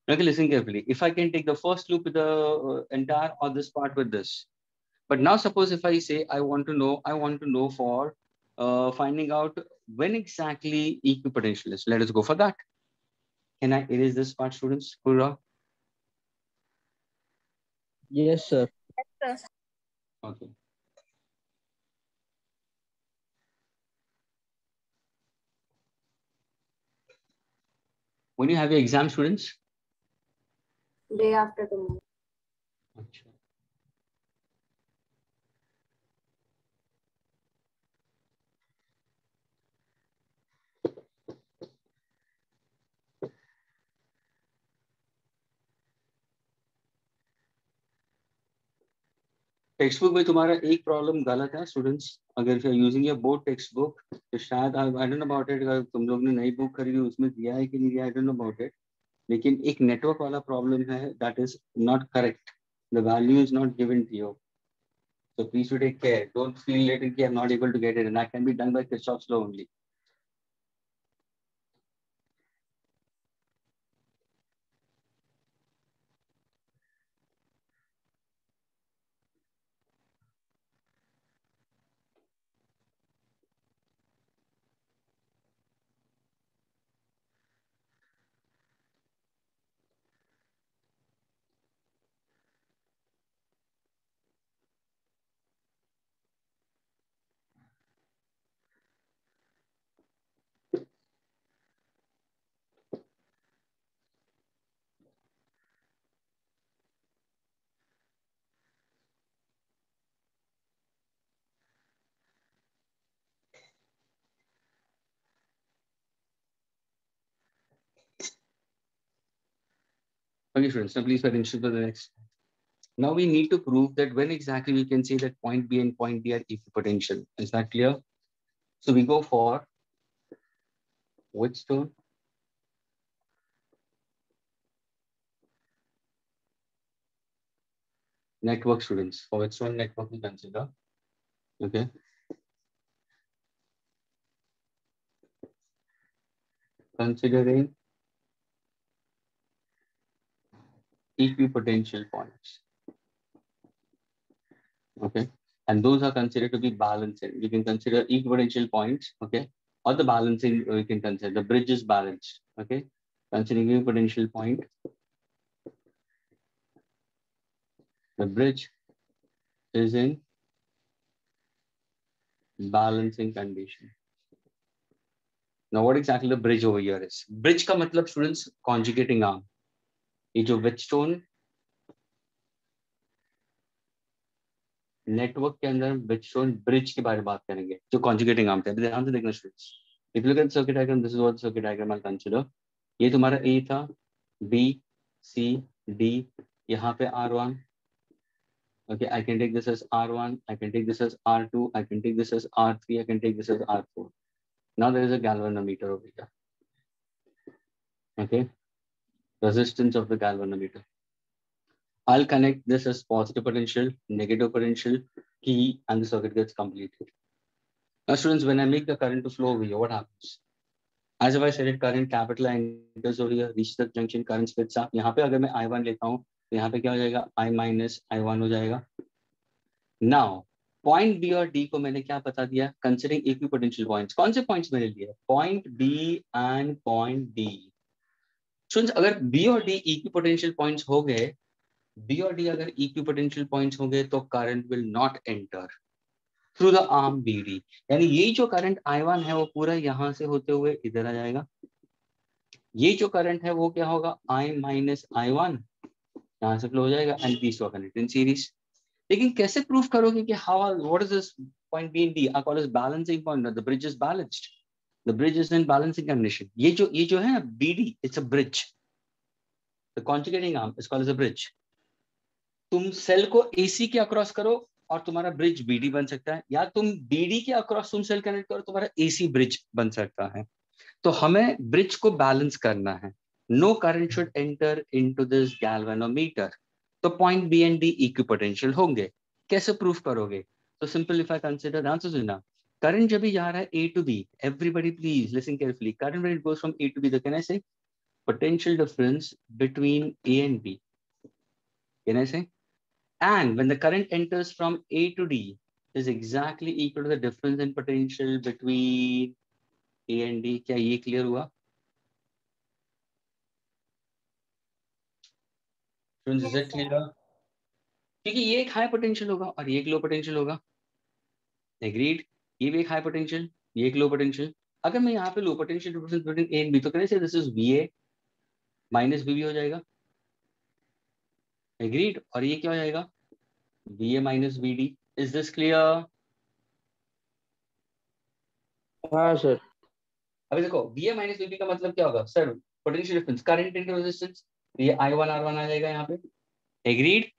Okay, listen carefully. If I can take the first loop with the entire or this part with this. But now suppose if I say I want to know for finding out when exactly equipotential is. Let us go for that. Can I erase this part, students? Pura? Yes, sir. Yes, sir. Okay. When you have your exam, students? Day after tomorrow. Achha. Text book में तुम्हारा एक problem गलत है students. अगर if you are using your board text book तो शायद I don't know about it. अगर तुम लोग ने नई बुक खरीदी उसमें दिया है कि नहीं दिया, I don't know about it. लेकिन एक नेटवर्क वाला प्रॉब्लम है, that is not correct. The value is not given to you. So please do take care. Don't feel later कि I'm not able to get it, and that can be done by Kirchhoff's law only. Okay, friends. Now please pay attention to the next. Now we need to prove that when exactly we can say that point B and point D are equipotential. Is that clear? So we go for Wheatstone, network, students. For Wheatstone network we consider. Okay. Considering equipotential points. Okay. And those are considered to be balancing. You can consider equipotential points, okay, or the balancing. You can consider the bridge is balanced, okay. Considering equipotential point, the bridge is in balancing condition. Now, what exactly the bridge over here is? Bridge का मतलब students conjugating arm. ये जो Wheatstone network के अंदर Wheatstone bridge के बारे में बात करेंगे जो कॉन्जुगेटिंग आर्म थे. ध्यान से देखना students. If you look at circuit diagram, this is what circuit diagram I consider. ये तुम्हारा ए था, बी सी डी, यहाँ पे R1. Okay, I can take this as R1, I can take this as R2, I can take this as R3, I can take this as R4. Now there is a galvanometer over here. Okay, resistance of the galvanometer. I'll connect this as positive potential, negative potential, key, and the circuit gets completed. Now, students, when I make the current to flow over here, what happens? As if I said it, current capital I enters over here, reach the junction, current splits up. यहाँ पे अगर मैं I1 लेता हूँ, तो यहाँ पे क्या हो जाएगा? I minus I1 हो जाएगा. Now, point B और D को मैंने क्या बता दिया? Considering equipotential points. कौन से points मैंने लिए? Point B and point D. Students, अगर B और D equipotential points हो गए, B और D अगर equipotential points होंगे तो current will not enter through the arm BD. यानी ये जो current I1 है वो पूरा यहाँ से होते हुए इधर आ जाएगा. ये जो current है वो क्या होगा? I minus I1 यहाँ से flow हो जाएगा and these two are connected in series. लेकिन कैसे prove करोगे कि what is this point B and D? I call this balancing point. The bridge is balanced. The bridge is in balancing condition. ये जो है BD, it's a bridge. The conjugating arm is called as a bridge. तुम cell को AC के across करो और तुम्हारा bridge BD बन सकता है, या तुम BD के अक्रॉस तुम सेल कनेक्ट करो तुम्हारा AC ब्रिज बन सकता है. तो हमें ब्रिज को बैलेंस करना है. No current should enter into this galvanometer. तो point B and D equipotential होंगे. कैसे प्रूफ करोगे? तो सिंपल, इफ आई कंसिडर, ध्यान से सुनना, करंट जब भी जा रहा है A to B, everybody please listen carefully, current when it goes from A to B, then can I say potential difference between A and B? Can I say? And when the current enters from A to D is exactly equal to the difference in potential between A and D. क्या ये clear हुआ? Is it clear? क्योंकि ये एक high potential होगा और ये एक लो पोटेंशियल होगा. एग्रीड. ये भी एक हाई पोटेंशियल, ये एक लो पोटेंशियल. अगर मैं यहाँ पे low potential difference between A and B, तो कैसे this is VA minus VB हो जाएगा. एग्रीड. और ये क्या हो जाएगा? VA minus VD. Is this clear? हाँ सर. अभी देखो, VA माइनस VB का मतलब क्या होगा sir? Potential difference, current into resistance. ये I1 R1 आ जाएगा यहाँ पे. एग्रीड.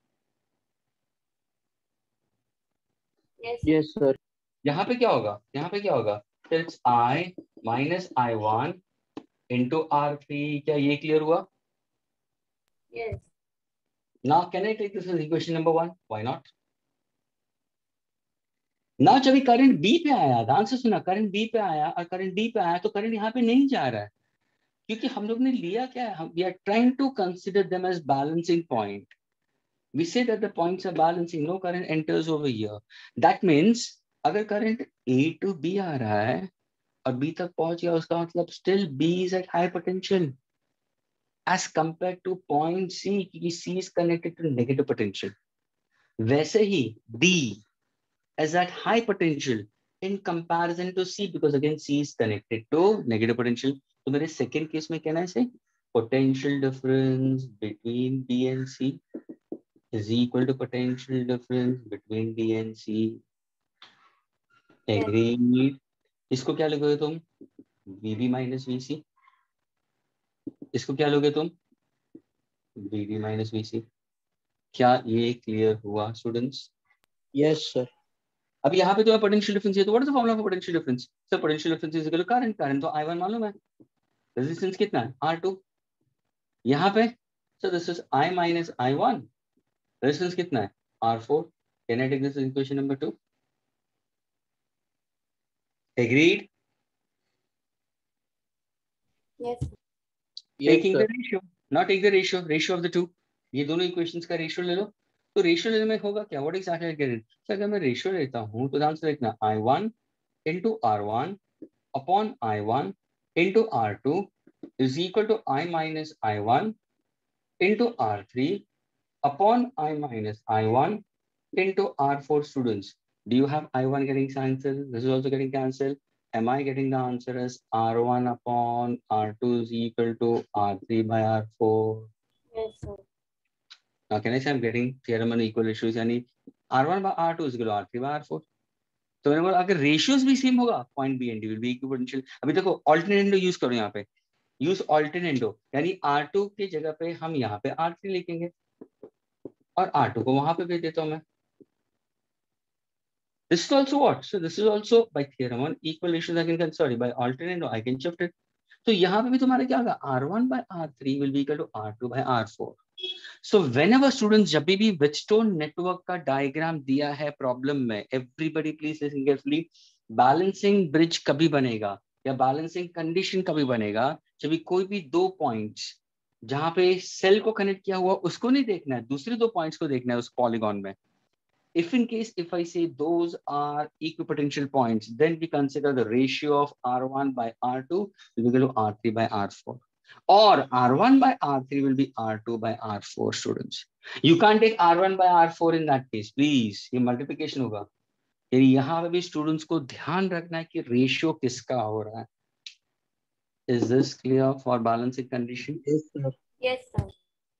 Yes sir. यहाँ पे क्या होगा? यहाँ पे क्या होगा? It's I minus I1 into R3. क्या ये क्लियर हुआ? Yes. Now can I take this as equation number 1? Why not? Now जब भी करंट B पे आया, ध्यान से सुना, करंट B पे आया और करंट D पे आया, तो करंट यहाँ पे नहीं जा रहा है, क्योंकि हम लोग ने लिया क्या है? We are trying to consider them as balancing point. We say that the points are balancing. No current enters over here. That means अगर करंट A to B आ रहा है और B तक पहुंच गया, उसका मतलब still B is at high potential as compared to point C, क्योंकि C is connected to negative potential. वैसे ही D is at high potential in comparison to C, because again C is connected to negative potential. तो मेरे second case में क्या है से potential difference between B and C is equal to potential difference between D and C. Agreed. इसको क्या लोगे तुम? VB minus VC. इसको क्या लोगे तुम? VB minus VC. क्या ये क्लियर हुआ स्टूडेंट्स? Yes sir. अब यहाँ पे तो पोटेंशियल डिफरेंस है, तो what is the formula for potential difference? Sir potential difference is equal to current. Current तो I1 मालूम है, रेजिस्टेंस कितना है? R2. यहाँ पे sir this is I minus I1, resistance कितना है? R4. Can I take this equation number 2? Agreed. Yes. Taking the ratio, not take the ratio, ratio of the two. ये दोनों इक्वेशंस का रेशियो ले लो. तो रेशियो लेने में होगा क्या? What exactly gate? सर अगर मैं रेशियो लेता हूँ तो ध्यान से देखना, I1 into R1 upon I1 into R2 is equal to I minus I1 into R3 upon I minus I1 into R4. Students, do you have I1 getting cancelled? This is also getting cancelled. Am I getting the answer as R1 upon R2 is equal to R3 by R4? Yes, sir. Now can I say I'm getting theorem on equal ratios, यानी R1 by R2 is equal to R3 by R4. तो मैंने बोला अगर ratios भी same होगा, point B and D will be equipotential. अभी देखो alternate use करो, यहाँ पे यूज अल्टरनेट, यानी R2 की जगह पे हम यहाँ पे R3 लिखेंगे और R2 को वहां पे भेज देता हूं मैं. This is also what? So this is also by theorem on equal ratios I can, sorry, by alternate I can shift it. तो यहाँ पे भी तुम्हारा क्या होगा? R1 by R3 will be equal to R2 by R4. So whenever students, जब भी Wheatstone network का डायग्राम दिया है प्रॉब्लम में, everybody please listen carefully, balancing bridge कभी बनेगा या बैलेंसिंग कंडीशन कभी बनेगा जब भी कोई भी दो पॉइंट्स जहां पे सेल को कनेक्ट किया हुआ उसको नहीं देखना है, दूसरे दो पॉइंट्स को देखना है उस पॉलीगॉन में. If in case, if I say those are equipotential points, then we consider the ratio of R1 by R2 will be equal to R3 by R4. Or R1 by R3 will be R2 by R4, students. You can't take R1 by R4 in that case, please. ये multiplication होगा. यानी यहाँ पे भी students को ध्यान रखना है कि रेशियो किसका हो रहा है. Is this clear for balancing condition? Yes, sir. Yes, sir.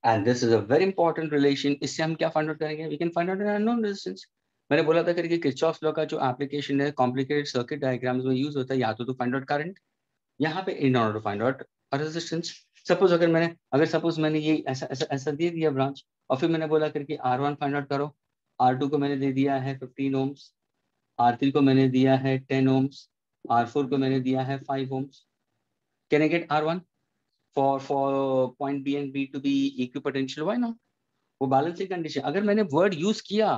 And this is a very important relation. इससे हम क्या फाइंड आउट करेंगे? We can find out an unknown resistance. मैंने बोला था करके किरचॉफ्स लॉ का जो एप्लीकेशन है कॉम्प्लिकेटेड सर्किट डायग्राम्स में यूज होता है, या तो फाइंड आउट करंट, यहाँ पे in order to find out resistance. Suppose अगर सपोज मैंने ये ऐसा दे दिया ब्रांच और फिर मैंने बोला करके R1 फाइंड आउट करो, R2 को मैंने दे दिया है 15 ओम्स, R3 को मैंने दिया है 10 ओम्स, R4 को मैंने दिया है 5 ohms. Can I get R1 for point B and B to be equipotential? Why not? वो बैलेंसिंग कंडीशन. अगर मैंने वर्ड यूज किया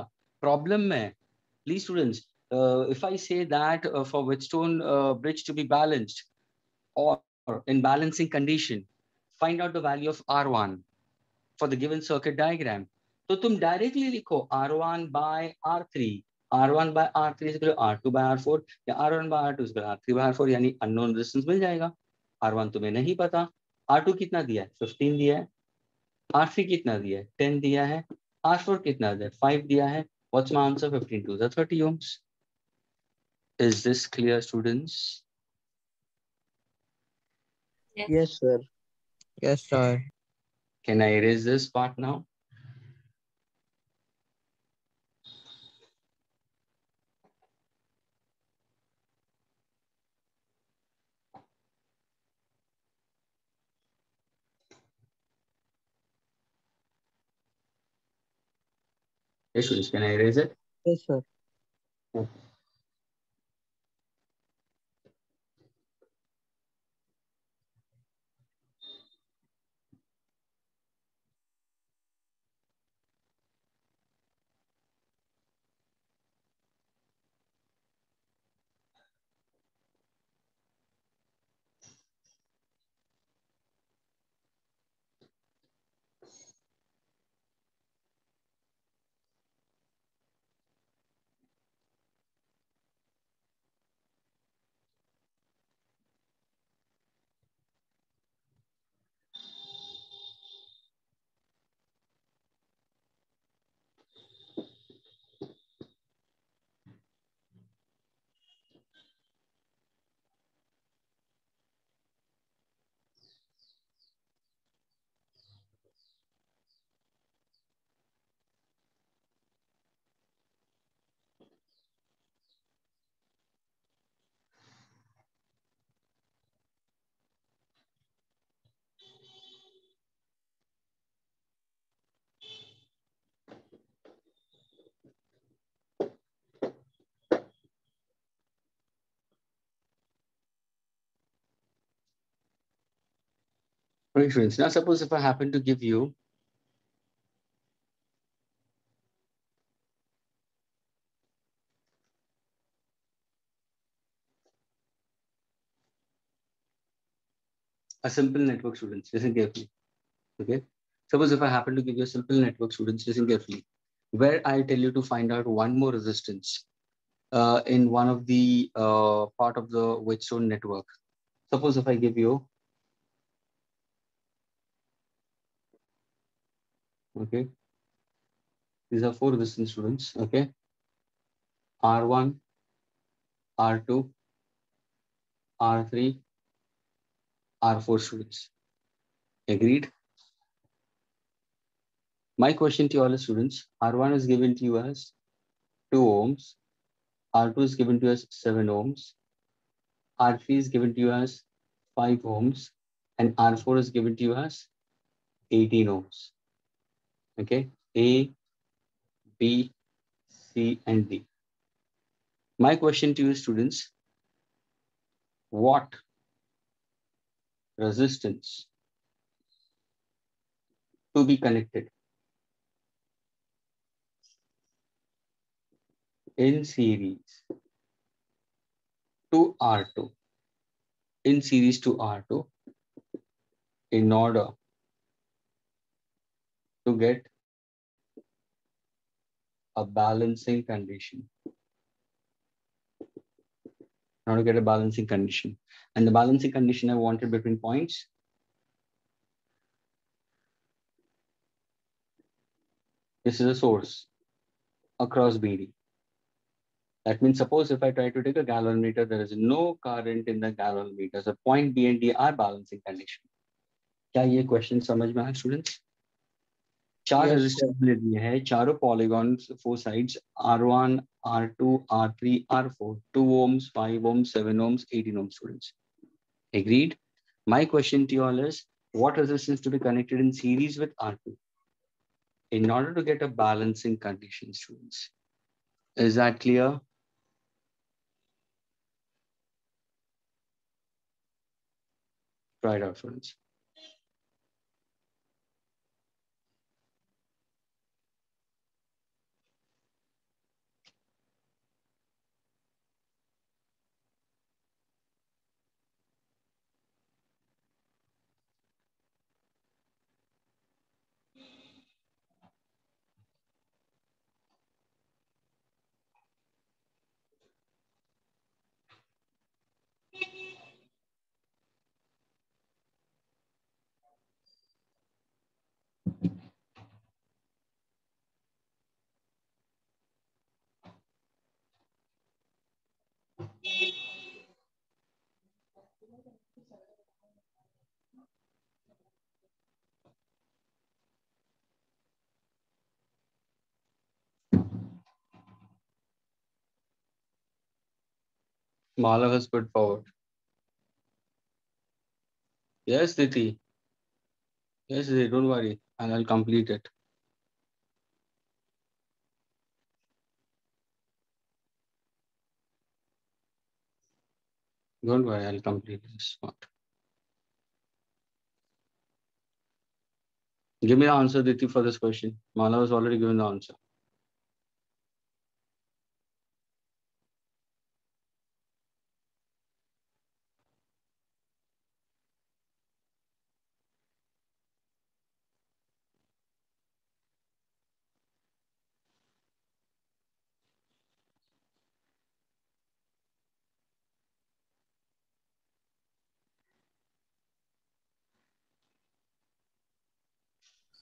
problem में. Please students, if I say that for Wheatstone bridge to be balanced or in balancing condition, find out the value of R1 for the given circuit diagram. तो तुम directly लिखो R1 by R3, R1 by R3 is equal to R2 by R4 या R1 by R2 is equal to R3 by R4, यानी unknown resistance मिल जाएगा. R1 तुम्हें नहीं पता, R2 कितना दिया है 15 दिया है, R3 कितना दिया है 10 दिया है, R4 कितना दिया है 5 दिया है. What's my answer? 15 to the 30 ohms. Is this clear, students? Yes, sir. Yes, sir. Can I erase this part now? Yes, students, can I erase it? Yes, sir. Okay. Okay, students. Now, suppose if I happen to give you a simple network, students, listen carefully. Okay. Suppose if I happen to give you a simple network, students, listen carefully, where I'll tell you to find out one more resistance in one of the part of the Wheatstone network. Suppose if I give you, okay, these are 4 resistance, students. Okay, R1, R2, R3, R4, students. Agreed? My question to all the students, R1 is given to you as 2 ohms, R2 is given to you as 7 ohms, R3 is given to you as 5 ohms, and R4 is given to you as 18 ohms. Okay, A, B, C, and D. My question to you, students, what resistance to be connected in series to R2, in series to R2, in order to get a balancing condition? Now to get a balancing condition. And the balancing condition I wanted between points. This is a source across BD. That means suppose if I try to take a galvanometer, there is no current in the galvanometer. So point B and D are balancing condition. क्या ये question समझ में आया students? चार Yes, resistors ले दिए हैं, चारों polygons, 4 sides, R1, R2, R3, R4, 2 ohms, 5 ohms, 7 ohms, 18 ohms, students. Agreed? My question to you all is, what resistance to be connected in series with R2 in order to get a balancing condition, students? Is that clear? Try it out, students. Mala has put forward. Yes, Diti. Yes, Diti, don't worry. And I'll complete it. Don't worry, I'll complete this part. Give me the answer, Diti, for this question. Mala has already given the answer.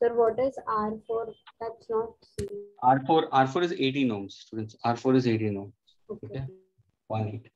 Sir, what is R4? That's not C. R4 is 18 ohms, students. R4 is 18 ohms. Okay. 1 8.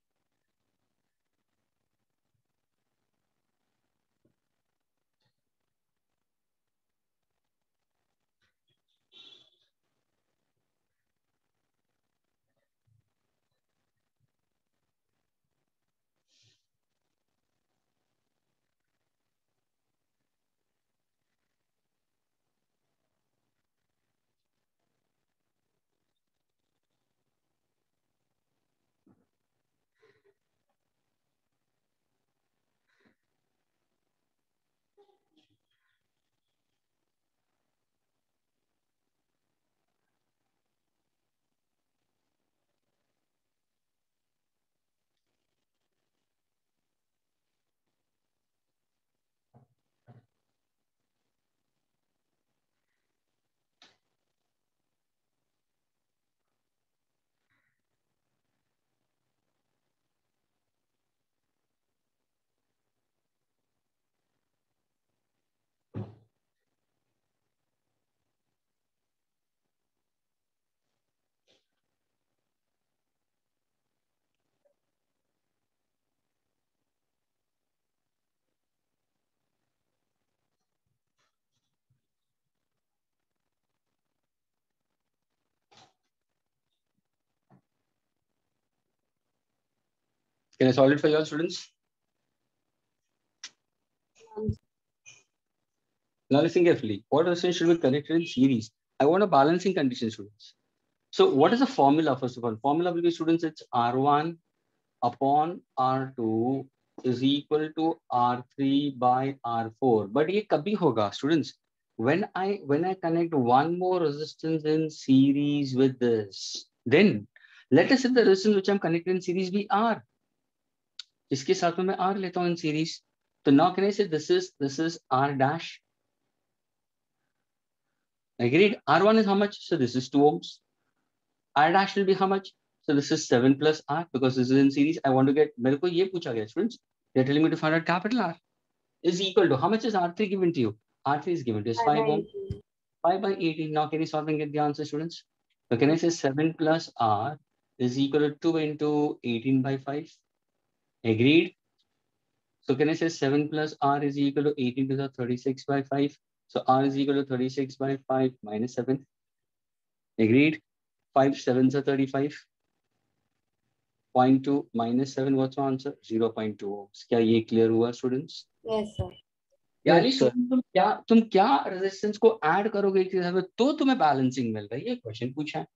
Can I solve it for you all, students? Now listen carefully. What resistance should be connected in series? I want a balancing condition, students. So what is the formula, first of all? Formula will be, students, it's R1 upon R2 is equal to R3 by R4. But ये कभी होगा, students? When I connect one more resistance in series with this, then let us say the resistance which I'm connected in series be R. इसके साथ में मैं R लेता हूँ in series. So now can I say this is R dash? Agreed. R1 is how much? So this is 2 ohms. R dash will be how much? So this is 7 plus R because this is in series. I want to get, मेरे को ये पूछा गया, students. They're telling me to find out capital R is equal to, how much is R3 given to you? R3 is given to us 5 ohm. 5 by 18. Now can you solve and get the answer, students? So can I say 7 plus R is equal to 2 into 18 by 5? Agreed. So can I say 7 plus R is equal to 18 to the 36 by 5? So R is equal to 36 by 5 minus 7. Agreed. 5 7s are 35. 0.2 minus 7. What's my answer? 0.2 ohms. क्या ये clear हुआ, students? Yes, sir. यानी Yes, sir. तुम क्या resistance को add करोगे एक हिसाब से तो तुम्हें बैलेंसिंग मिल रहा है, ये क्वेश्चन पूछा है.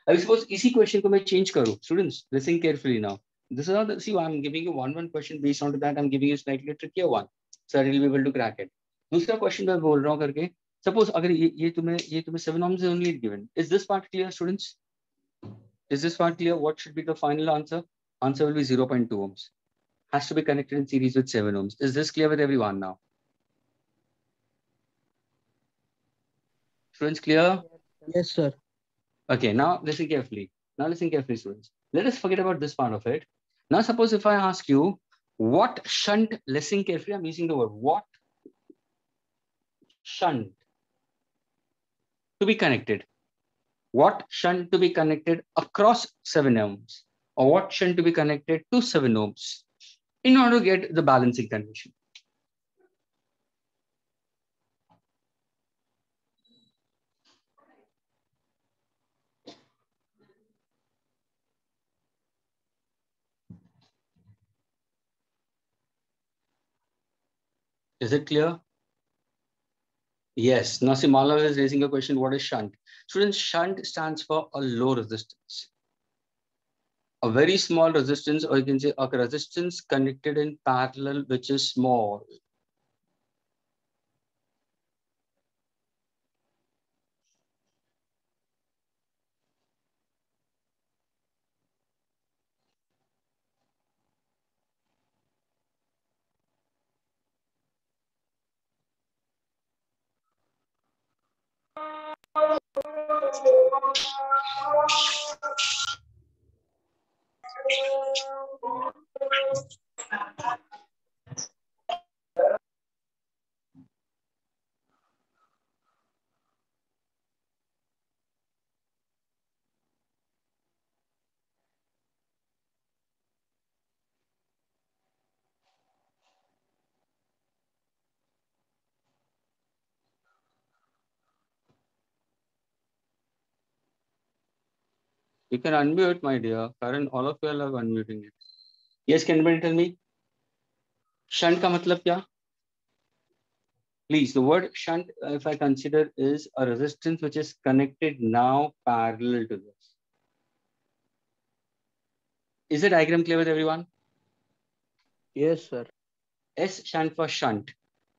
अभी सपोज इसी क्वेश्चन को मैं चेंज करूं, students listen carefully now. This is not the, see, I'm giving you one question based on that. I'm giving you slightly trickier one, so you'll be able to crack it. दूसरा question मैं बोल रहा हूँ करके, suppose अगर ये तुम्हें 7 ohms is only given. Is this part clear, students? Is this part clear? What should be the final answer? Answer will be 0.2 ohms. Has to be connected in series with 7 ohms. Is this clear with everyone now? Students, clear? Yes, sir. Okay, now listen carefully. Now listen carefully, students. Let us forget about this part of it. Now suppose if I ask you, what shunt, listen carefully, I'm using the word, what shunt to be connected? What shunt to be connected across 7 ohms? Or what shunt to be connected to 7 ohms in order to get the balancing condition? Is it clear? Yes. Now, Simala is raising a question. What is shunt? Students, shunt stands for a low resistance. A very small resistance, or you can say a resistance connected in parallel, which is small. You can unmute, my dear. Karan, all of you are unmuting it. Yes, can anybody tell me? Shunt का मतलब क्या? Please, the word shunt, if I consider, is a resistance which is connected now parallel to this. Is the diagram clear with everyone? Yes, sir. S shunt for shunt.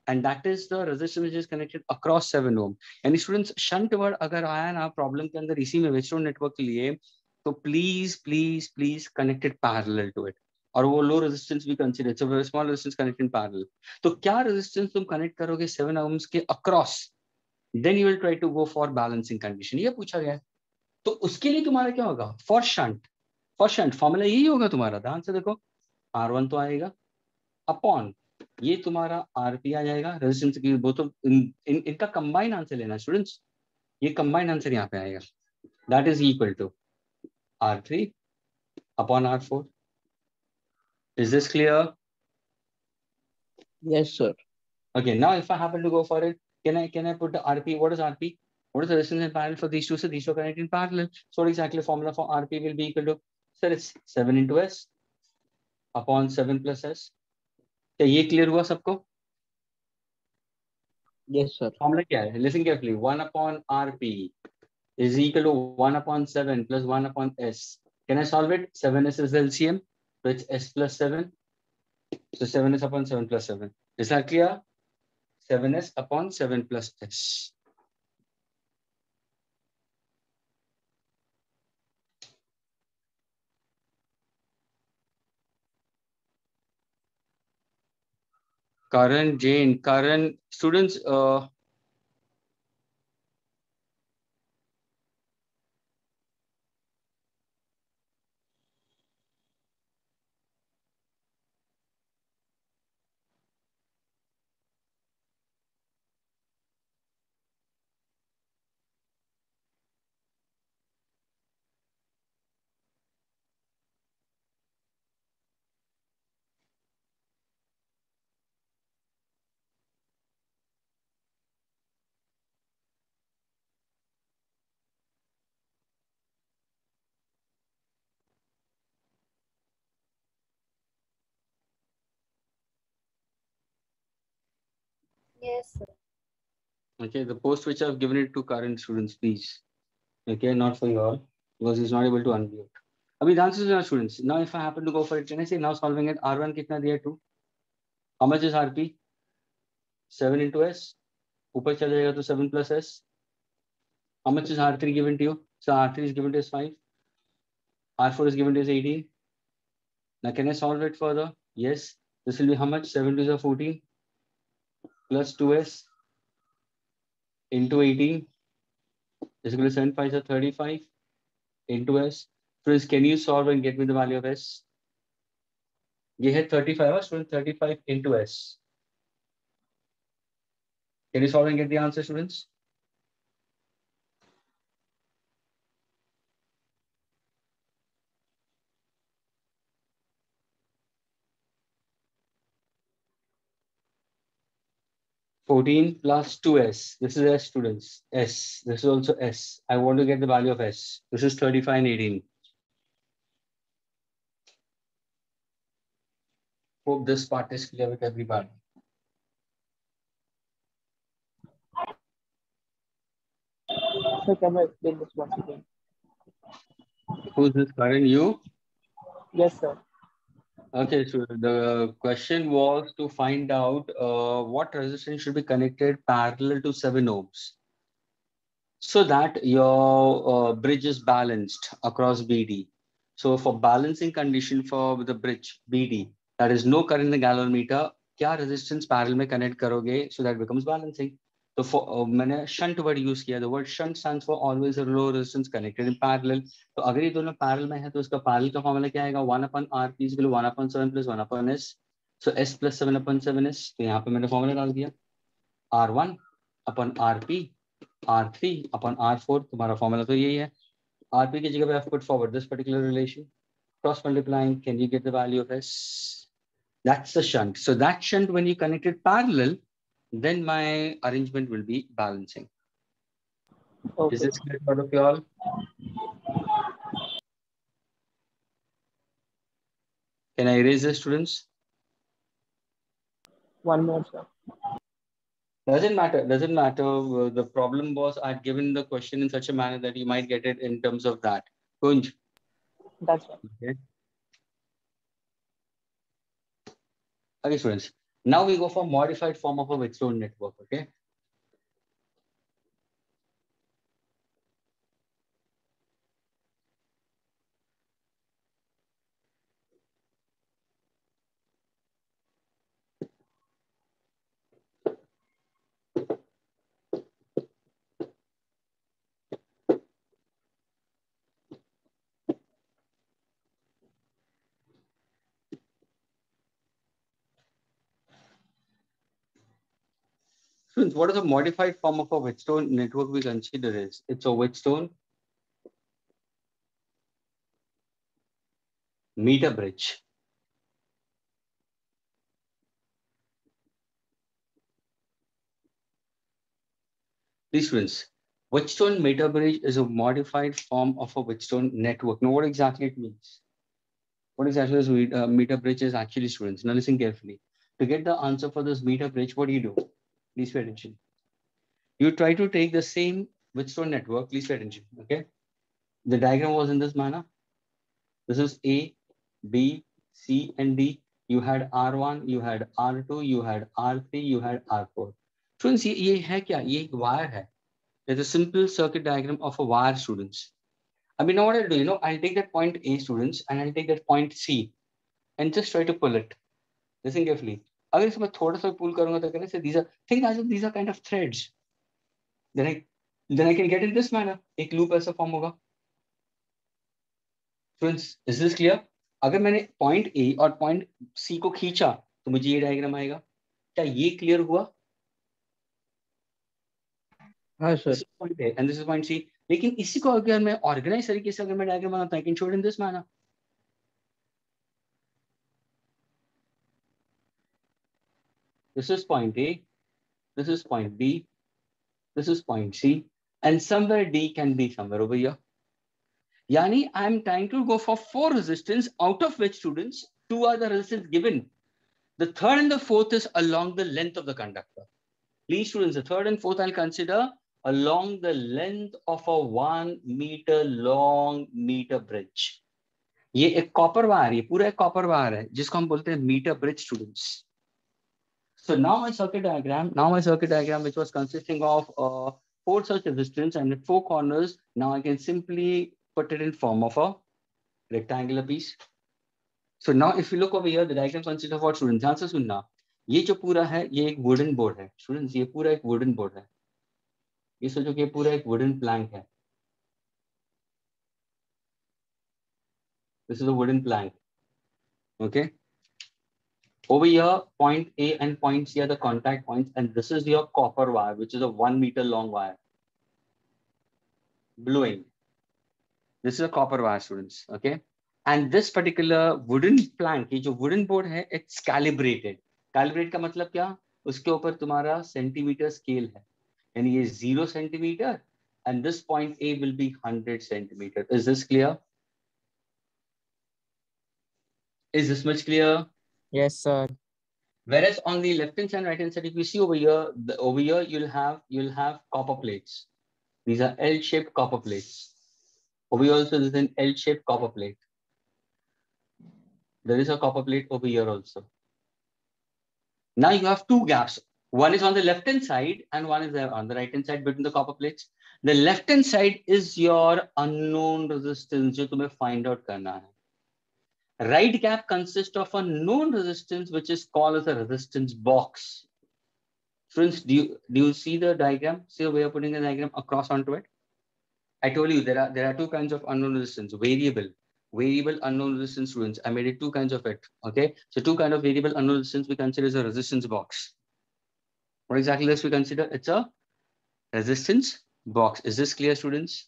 And that is the resistance which is connected across 7 ohm. And students, shunt word अगर आया ना problem के अंदर इसी में Whetstone network के लिए, तो please connect it parallel to it. और वो low resistance भी consider, it's a very small resistance connected in parallel. तो क्या resistance तुम connect करोगे 7 ohms के across? Then you will try to go for balancing condition. ये पूछा गया है. तो उसके लिए तुम्हारा क्या होगा? For shunt फॉर्मूला यही होगा तुम्हारा. ध्यान से देखो, R1 तो आएगा अपॉन ये तुम्हारा आरपी आ जाएगा रेजिस्टेंस की. वो तो इनका कंबाइन आंसर लेना स्टूडेंट्स. ये कंबाइन आंसर यहाँ पे आएगा. That is equal to R3 upon R4. Is this clear? Yes, sir. Okay, now if I happen to go for it, can I put the RP? What is RP? What is the resistance in parallel for these two? So these two are connected in parallel. So what exactly formula for RP will be equal to? Sir, it's 7 into S upon 7 plus S. क्या ये clear हुआ सबको? Yes, sir. Formula क्या है? Listen carefully. 1 upon RP is equal to 1 upon 7 plus 1 upon S. Can I solve it? 7S is the LCM, so it's S plus 7. So 7S upon 7 plus 7. Is that clear? 7S upon 7 plus S. Karan Jain. Karan, students, Yes, sir. okay, the post which I've given it to current students, please. Okay, not for you all, because he's not able to unmute. Abhi, the answers are students. Now, if I happen to go for it, can I say now solving it? R1 kitna diya 2? How much is RP? 7 into S. ऊपर चला जाएगा तो 7 plus S. How much is R3 given to you? So R3 is given to us 5. R4 is given to us 18. Now can I solve it further? Yes. This will be how much? 7 to the 14 plus 2S into 18 is equal to 7 5 is 35 into S. Friends, can you solve and get me the value of S? You had 35, students, 35 into S. Can you solve and get the answer, students? (14 plus 2S). This is S, students. S. This is also S. I want to get the value of S. This is 35 and 18. Hope this part is clear with everybody. Sir, can I explain this once again? Who's this, Karan? You? Yes, sir. Okay, so the question was to find out what resistance should be connected parallel to 7 ohms so that your bridge is balanced across BD. So for balancing condition for the bridge BD, that is no current in the galvanometer, क्या resistance parallel में connect करोगे so that becomes balancing. तो मैंने shunt word use किया. The word shunt stands for always a low resistance connected in parallel. तो अगर ये दोनों parallel में है तो इसका parallel का फॉर्मूला क्या आएगा? 1/RP is equal to 1/7 plus 1/S. So S plus 7/7S. तो यहाँ पे मैंने फॉर्मूला डाल दिया. R1/RP R3/R4. तुम्हारा फॉर्मूला तो यही है. RP की जगह पे I've put forward this particular relation. Cross multiplying, can you get the value of S? That's the shunt. So that shunt, when you connect it parallel, then my arrangement will be balancing. Okay. Is this clear for you all? Can I erase the students? One more, sir. Doesn't matter. Doesn't matter. The problem was I'd given the question in such a manner that you might get it in terms of that. Kunj. That's right. Okay. Okay, students. Now we go for modified form of a Wheatstone network. Okay. Students, what is a modified form of a Wheatstone network we consider is? It's a Wheatstone meter bridge. Please, students, Wheatstone meter bridge is a modified form of a Wheatstone network. Now, what exactly it means? What exactly this meter bridge is actually, students? Now, listen carefully. To get the answer for this meter bridge, what do? Please pay attention. You try to take the same Wheatstone network. Please pay attention. Okay. The diagram was in this manner. This is A, B, C, and D. You had R1, you had R2, you had R3, you had R4. Students, ये है क्या? ये एक wire है. It's a simple circuit diagram of a wire, students. I mean, now what I'll do, I'll take that point A, students, and I'll take that point C, and just try to pull it. Listen carefully. अगर इसमें थोड़ा सा pull करूँगा तो कहने से these are kind of threads. Then I can get in this manner. एक loop ऐसा form होगा. Friends, is this clear? अगर मैंने point A और point C को खींचा तो मुझे ये diagram आएगा. क्या ये clear हुआ? हाँ sir. This is point A and this is point C. लेकिन इसी को अगर मैं organized तरीके से अगर मैं diagram बनाता हूँ, I can show it in this manner. This is point A. This is point B. This is point C. And somewhere D can be somewhere over here. Yani, I am trying to go for 4 resistance, out of which, students, 2 are the resistance given. The third and the fourth is along the length of the conductor. Please, students, the third and fourth I'll consider along the length of a 1 meter long meter bridge. ये एक copper wire, ये पूरा एक copper wire है, जिसको हम बोलते हैं meter bridge, students. So now my circuit diagram, which was consisting of 4 such resistance and 4 corners, now I can simply put it in form of a rectangular piece. So now if you look over here, the diagram consists of what, students? ध्यान से सुनना. ये जो पूरा है, ये एक wooden board है. Students, ये पूरा एक wooden board है. ये सोचो कि ये पूरा एक wooden plank है. This is a wooden plank. Okay. Over here, point A and point C are the contact points, and this is your copper wire, which is a 1 meter long wire. Blowing. This is a copper wire, students. Okay. And this particular wooden plank, ये जो wooden board है, it's calibrated. Calibrate का मतलब क्या? उसके ऊपर तुम्हारा centimeter scale है. यानी ये 0 centimeter, and this point A will be 100 centimeter. Is this clear? Is this much clear? Yes, sir. Whereas on the left hand side, right hand side, if you see over here, you'll have copper plates. These are L-shaped copper plates. Over here also there is an L-shaped copper plate. There is a copper plate over here also. Now you have two gaps. One is on the left hand side and one is on the right hand side between the copper plates. The left hand side is your unknown resistance जो तुम्हें find out करना है. Right gap consists of a known resistance which is called as a resistance box. Students, do you see the diagram? See the way of putting the diagram across onto it? I told you there are two kinds of unknown resistance. Variable unknown resistance, students. I made it two kinds of it. Okay, so two kind of variable unknown resistance we consider as a resistance box. What exactly is we consider? It's a resistance box. Is this clear, students?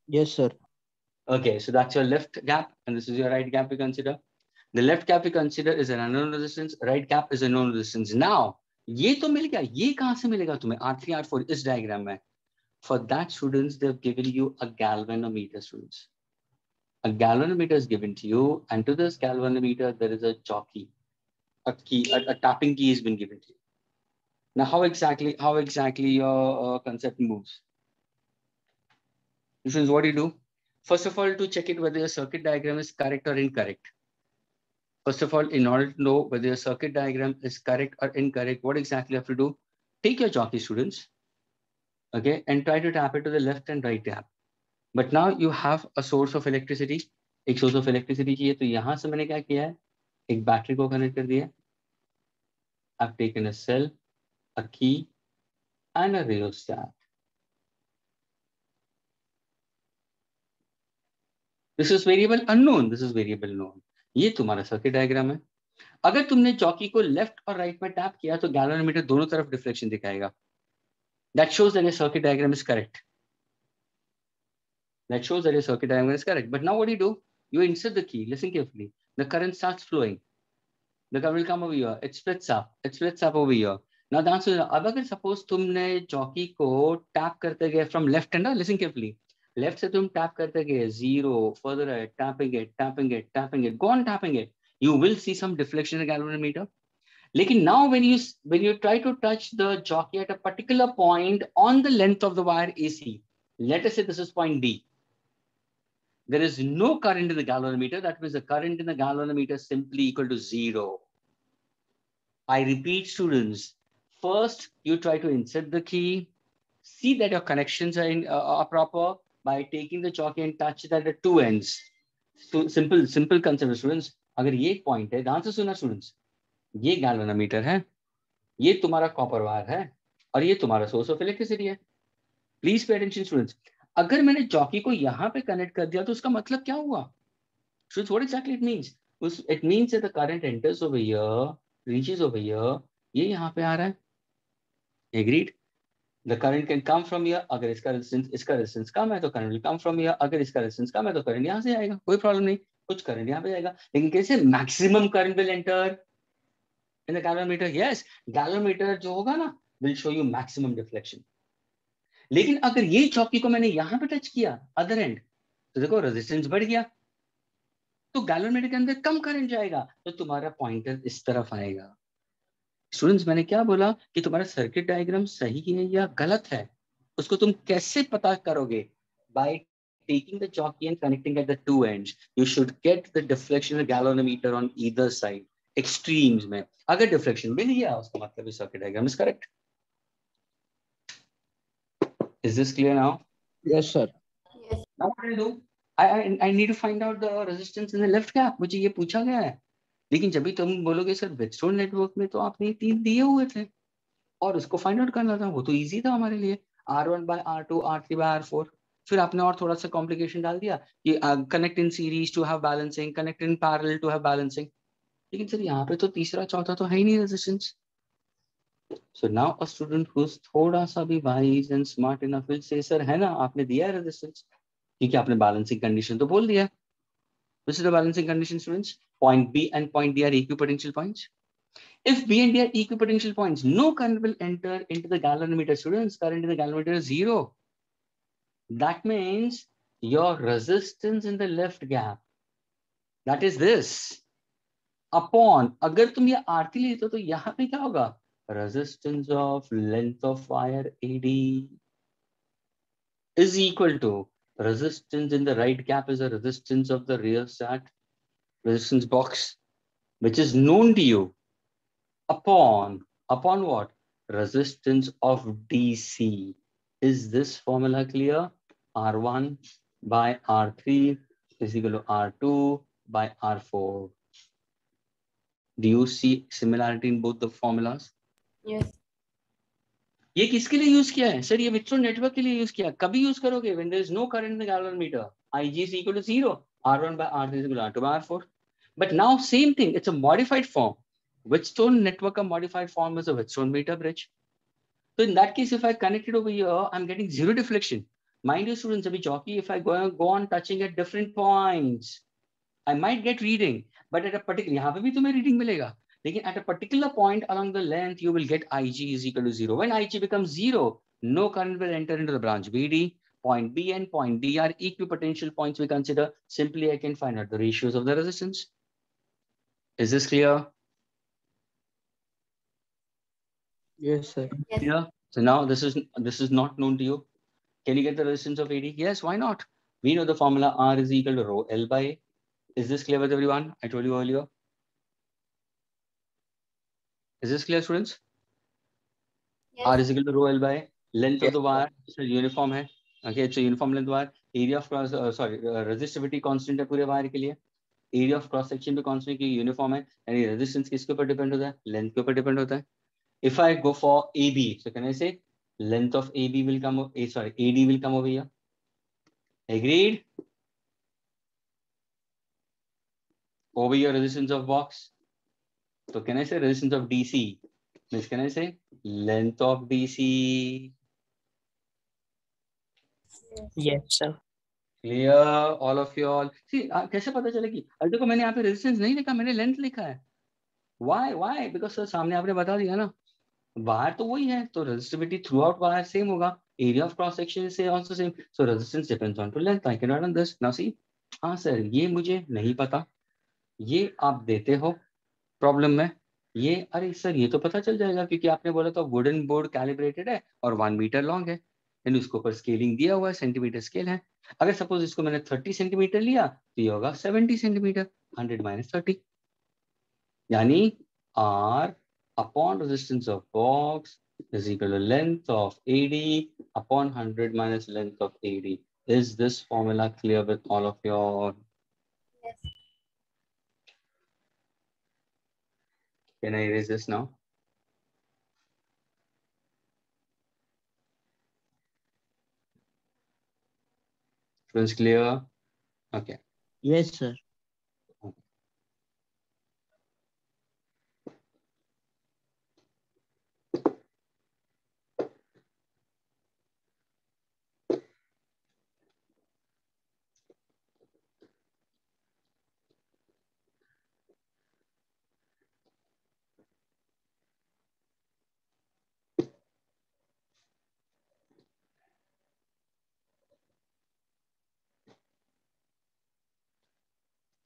Yes, sir. Okay, so that's your left gap and this is your right gap we consider. The left gap we consider is an unknown resistance, right gap is a known resistance. Now, ये तो मिल गया, ये कहाँ से मिलेगा तुम्हें? R3, R4 इस diagram में. For that, students, they've given you a galvanometer, students. A galvanometer is given to you, and to this galvanometer there is a jockey, a key, a tapping key has been given to you. Now, how exactly your concept moves? Students, what do you do? First of all, to check it whether your circuit diagram is correct or incorrect. First of all, in order to know whether your circuit diagram is correct or incorrect, what exactly you have to do? Take your jockey, students, okay, and try to tap it to the left and right gap. But now you have a source of electricity. एक source of electricity चाहिए, तो यहाँ से मैंने क्या किया है? एक बैटरी को कनेक्ट कर दिया. I've taken a cell, a key, and a rheostat. This is variable unknown. This is variable known. ये तुम्हारा सर्किट डायग्राम है. अगर तुमने चौकी को लेफ्ट और राइट में टैप किया तो गैल्वेनोमीटर दोनों तरफ डिफ्लेक्शन दिखाएगा. That shows that your circuit diagram is correct. That shows that your circuit diagram is correct. But now what do? You insert the key. Listen carefully. The current starts flowing. The current will come over here. It splits up. It splits up over here. Now the answer is, अब अगर suppose तुमने चौकी को tap करते गए from left hand, listen carefully. Left से तुम tap करते गए 0, further right, tapping it, go on tapping it. You will see some deflection in the galvanometer. Lekin now when you try to touch the jockey at a particular point on the length of the wire AC, let us say this is point D. There is no current in the galvanometer. That means the current in the galvanometer is simply equal to 0. I repeat, students. First, you try to insert the key. See that your connections are proper by taking the jockey and touch it at the two ends. So simple concept, students. अगर ये एक point है, ध्यान से सुना, students. ये galvanometer है, ये तुम्हारा copper wire है, और ये तुम्हारा source of electricity है. Please pay attention, students. अगर मैंने jockey को यहाँ पे connect कर दिया तो उसका मतलब क्या हुआ? Students, what exactly it means? It means that the current enters over here, reaches over here. ये यहाँ पे आ रहा है. Agreed? The current can come from here. अगर इसका resistance कम है तो current will come from here. अगर इसका resistance कम है तो current यहाँ से आएगा. कोई problem नहीं. कुछ current यहाँ पे आएगा. लेकिन कैसे maximum current will enter in the galvanometer? Yes, galvanometer जो होगा ना will show you maximum deflection. लेकिन अगर ये चौकी को मैंने यहाँ पे टच किया other end, तो देखो resistance बढ़ गया. तो galvanometer के अंदर कम current जाएगा. तो तुम्हारा pointer इस तरफ आएगा. स्टूडेंट्स, मैंने क्या बोला कि तुम्हारा सर्किट डायग्राम सही है या गलत है, उसको तुम कैसे पता करोगे? By taking the jockey and connecting at the two ends. You should get the deflection of galvanometer on either side. Extremes में अगर डिफ्लेक्शन मिल गया उसका मतलब है circuit diagram is correct. Is this clear now? Yes, sir. Yes. Now what do I do? I need to find out the resistance in the left gap. मुझे ये पूछा गया है. लेकिन जब भी तुम बोलोगे सर व्हिटस्टोन नेटवर्क में तो आपने 3 दिए हुए थे और उसको फाइंड आउट करना था, वो तो इजी था हमारे लिए. R1 by R2, R3 by R4. फिर आपने और थोड़ा सा कॉम्प्लिकेशन डाल दिया कि connect in series to have balancing, connect in parallel to have balancing. लेकिन सर यहाँ पे तो तीसरा चौथा तो है ही नहीं resistance. So now a student who is थोड़ा सा भी wise and smart enough will say sir है ना आपने दिया है रेजिस्टेंस, क्योंकि आपने बैलेंसिंग कंडीशन तो बोल दिया. This is the balancing condition, students. Point B and point D are equipotential points. If B and D are equipotential points, no current will enter into the galvanometer, students. Current in the galvanometer is 0. That means your resistance in the left gap, that is this, upon, अगर तुम ये R3 लेते हो तो यहाँ पे क्या होगा? resistance of length of wire AD is equal to resistance in the right gap is a resistance of the rheostat resistance box, which is known to you, upon what? Resistance of DC. Is this formula clear? R1 by R3 is equal to R2 by R4. Do you see similarity in both the formulas? Yes. ये किसके लिए use किया है sir? ये विट्रोन network के लिए use किया. कभी यूज करोगे when there is no current in the galvanometer. IG is equal to 0. R1 by R3 is equal to R2 by R4. But now same thing. It's a modified form. Whetstone network a modified form is a Whetstone meter bridge. So in that case, if I connect it over here, I'm getting zero deflection. Mind you, students, abhi jockey, if I go on touching at different points, I might get reading, but at a particular, यहाँ पे भी तुम्हें reading मिलेगा. लेकिन at a particular point along the length, you will get IG is equal to 0. When IG becomes 0, no current will enter into the branch BD. Point B and point D are equipotential points we consider. Simply, I can find out the ratios of the resistance. Is this clear? Yes, sir. Yes. Yeah. So now this is not known to you. Can you get the resistance of AD? Yes, why not? We know the formula R is equal to rho L by A. Is this clear with everyone? I told you earlier. Is this clear, students? Yes. R is equal to rho L by A. Length of the wire is uniform है. Okay, it's a uniform length wire. Area of cross, resistivity constant है पूरे wire के लिए. Area of cross section भी constant की uniform है. यानी resistance किसके ऊपर depend होता है? Length के ऊपर depend होता है. If I go for AB, so can I say length of AB will come, AD will come over here. Agreed? Over here, resistance of box. So can I say resistance of DC? Means can I say length of DC? Yes, sir. Clear, all of you all. See, कैसे पता चले कि देखो मैंने यहाँ पे resistance नहीं लिखा, मैंने length लिखा है. Why? Because sir सामने आपने बता दिया ना. वायर तो वही है, तो resistivity throughout wire same होगा. Area of cross section is also same. So resistance depends on to length. I can write on this. Now see, हाँ sir, ये मुझे नहीं पता. ये आप देते हो प्रॉब्लम में. ये अरे सर ये तो पता चल जाएगा क्योंकि आपने बोला था वुडन बोर्ड कैलिब्रेटेड है और 1 मीटर लॉन्ग है. यानी उसके ऊपर स्केलिंग दिया हुआ है, सेंटीमीटर स्केल है. अगर सपोज इसको मैंने 30 सेंटीमीटर लिया तो ये होगा 70 सेंटीमीटर. 100 माइनस 30 यानी R upon resistance of box is equal to length of AD upon 100 minus length of AD. Is this formula clear with all of your? Yes. Can I erase this now? Friends, clear? Okay. Yes, sir.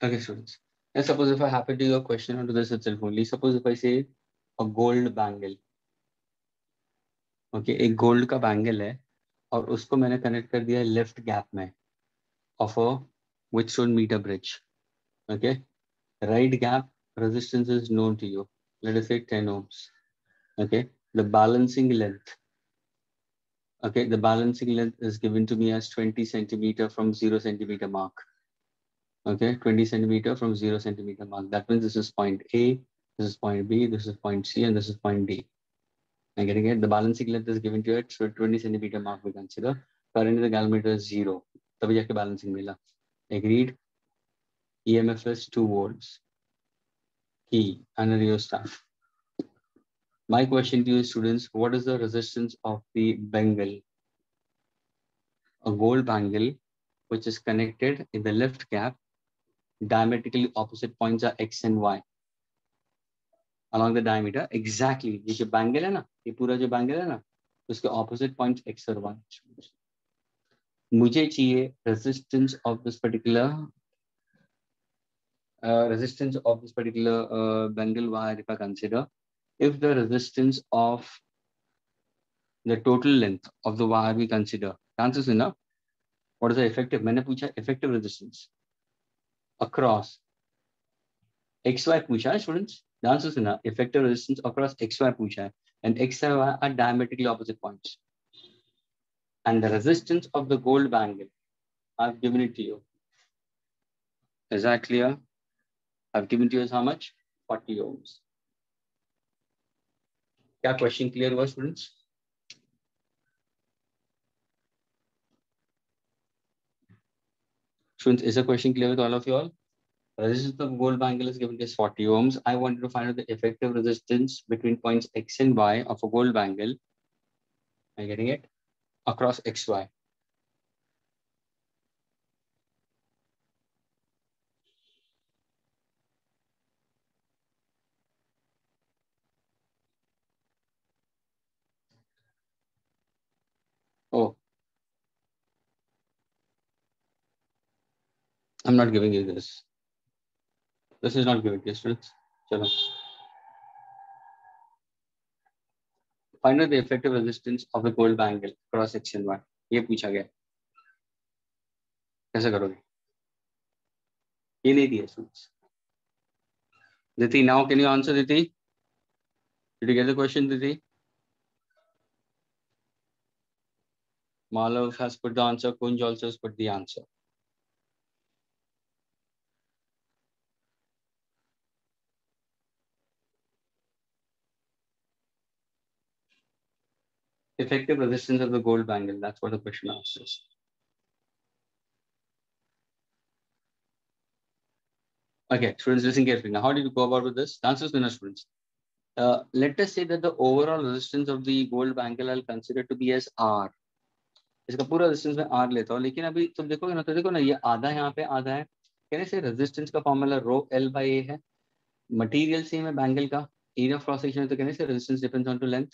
Okay, students. Let's suppose if I happen to do a question onto this itself only. Suppose if I say a gold bangle. Okay, एक gold का bangle है और उसको मैंने connect कर दिया है left gap में of a Whetstone meter bridge. Okay, right gap resistance is known to you. Let us say 10 ohms. Okay, the balancing length. Okay, the balancing length is given to me as 20 centimeter from 0 centimeter mark. Okay, 20 centimeter from 0 centimeter mark. That means this is point A, this is point B, this is point C, and this is point D. I'm getting it. The balancing length is given to it. So 20 centimeter mark we consider. Current in the galvanometer is 0. तभी जाके balancing मिला. Agreed. EMF is 2 volts. Key and a rheostat. My question to you students, what is the resistance of the bangle? A gold bangle which is connected in the left gap. Diametrically opposite points are X and Y. Along the diameter, exactly. ये जो bangle है ना, ये पूरा जो bangle है ना, उसके opposite points X और Y. मुझे चाहिए resistance of this particular bangle wire if I consider if the resistance of the total length of the wire we consider, answer is enough. What is the effective? मैंने पूछा effective resistance across XY पूछा है students. The answer is enough. Effective resistance across XY पूछा है, and X and Y are diametrically opposite points. And the resistance of the gold bangle, I've given it to you. Is that clear? I've given to you as how much? 40 ohms. क्या question clear हुआ students? Students, is the question clear with all of you all? Resistance of gold bangle is given as 40 ohms. I wanted to find out the effective resistance between points X and Y of a gold bangle. Am I getting it? Across XY. Oh, I'm not giving you this. This is not given to you, students. Chalo. Find out the effective resistance of the gold bangle across X and Y. ये पूछा गया. कैसे करोगे? ये नहीं दिया students. Diti, now can you answer, Diti? Did you get the question, Diti? Malav has put the answer. Kunj also has put the answer. Effective resistance of the gold bangle. That's what the question asks. Okay, students, listen carefully. Now, how did you go about with this? The answer is no, students. Let us say that the overall resistance of the gold bangle I'll consider to be as R. इसका पूरा resistance में R लेता हूँ, लेकिन अभी तुम देखोगे ना, तो देखो ना, ये आधा यहाँ पे आधा है. कहने से रेजिस्टेंस का formula rho L by A है. मटीरियल सेम है बैंगल का, एरिया ऑफ क्रॉस सेक्शन है, तो कहने से resistance depends on to length.